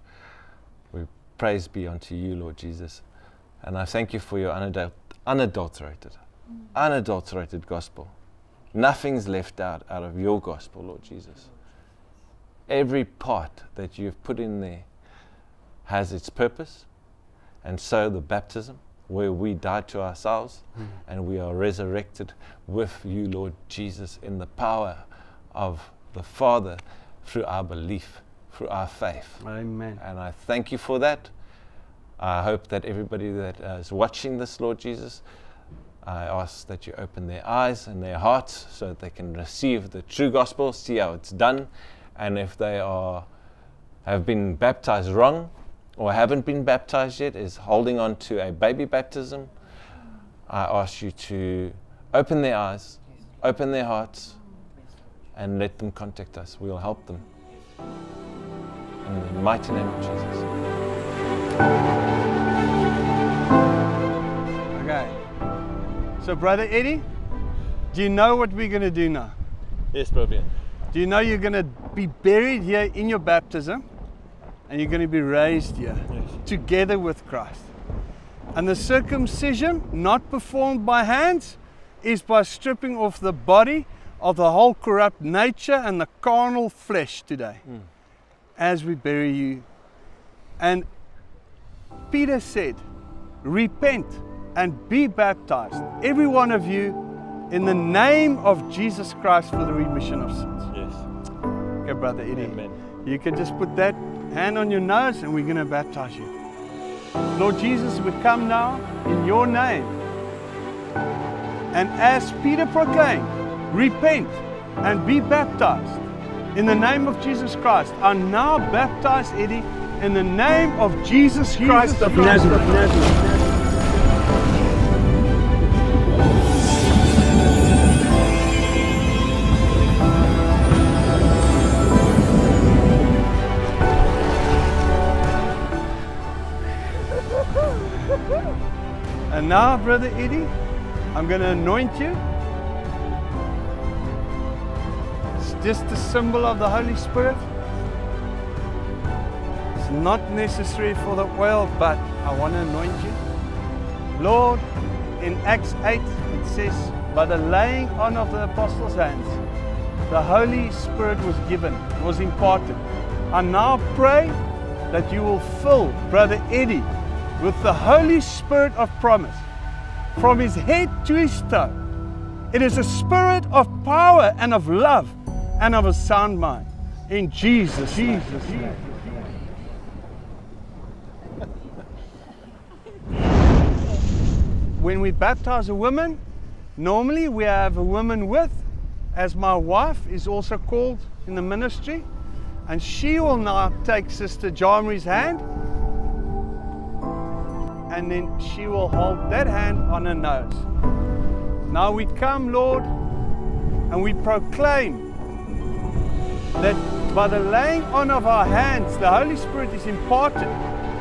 We praise be unto you, Lord Jesus. And I thank you for your unadulterated gospel. Nothing's left out of your gospel, Lord Jesus. Every part that you've put in there has its purpose. And so the baptism, where we die to ourselves and we are resurrected with you, Lord Jesus, in the power of the Father through our belief, through our faith. Amen. And I thank you for that. I hope that everybody that is watching this, Lord Jesus, I ask that you open their eyes and their hearts so that they can receive the true gospel, see how it's done, and if they have been baptized wrong or haven't been baptized yet, is holding on to a baby baptism, I ask you to open their eyes, open their hearts, and let them contact us. We'll help them. In the mighty name of Jesus. Okay. So, Brother Eddie, Do you know what we're going to do now? Yes, Brother. Do you know you're going to be buried here in your baptism and you're going to be raised here together with Christ? And the circumcision, not performed by hands, is by stripping off the body of the whole corrupt nature and the carnal flesh today as we bury you. And Peter said, repent and be baptized, every one of you, in the name of Jesus Christ for the remission of sins. Yes. Okay, Brother Eddie. Amen. You can just put that hand on your nose and we're going to baptize you. Lord Jesus, we come now in your name. And as Peter proclaimed, repent and be baptized in the name of Jesus Christ. I now baptize Eddie in the name of Jesus Christ of Nazareth. And now, Brother Eddie, I'm going to anoint you. It's just a symbol of the Holy Spirit. It's not necessary for the oil, but I want to anoint you. Lord, in Acts 8, it says, by the laying on of the apostles' hands, the Holy Spirit was given, was imparted. I now pray that you will fill Brother Eddie with the Holy Spirit of promise, from his head to his toe. It is a spirit of power and of love and of a sound mind. In Jesus' name. When we baptize a woman, normally we have a woman with, as my wife is also called in the ministry, and she will now take Sister Jamari's hand, and then she will hold that hand on her nose. Now we come, Lord, and we proclaim that by the laying on of our hands, the Holy Spirit is imparted.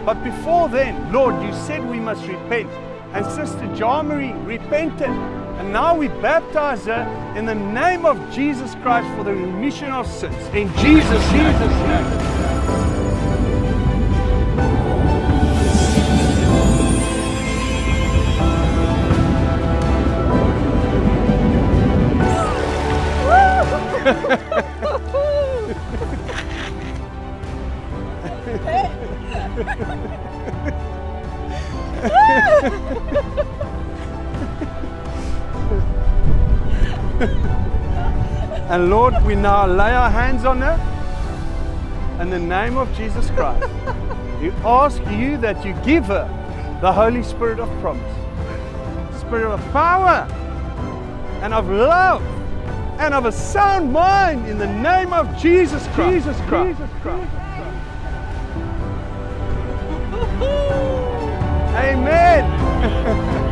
But before then, Lord, you said we must repent. And Sister Jamari repented. And now we baptize her in the name of Jesus Christ for the remission of sins. In Jesus' name. And Lord, we now lay our hands on her in the name of Jesus Christ. We ask you that you give her the Holy Spirit of promise, Spirit of power and of love and of a sound mind in the name of Jesus Christ. Jesus Christ. Amen.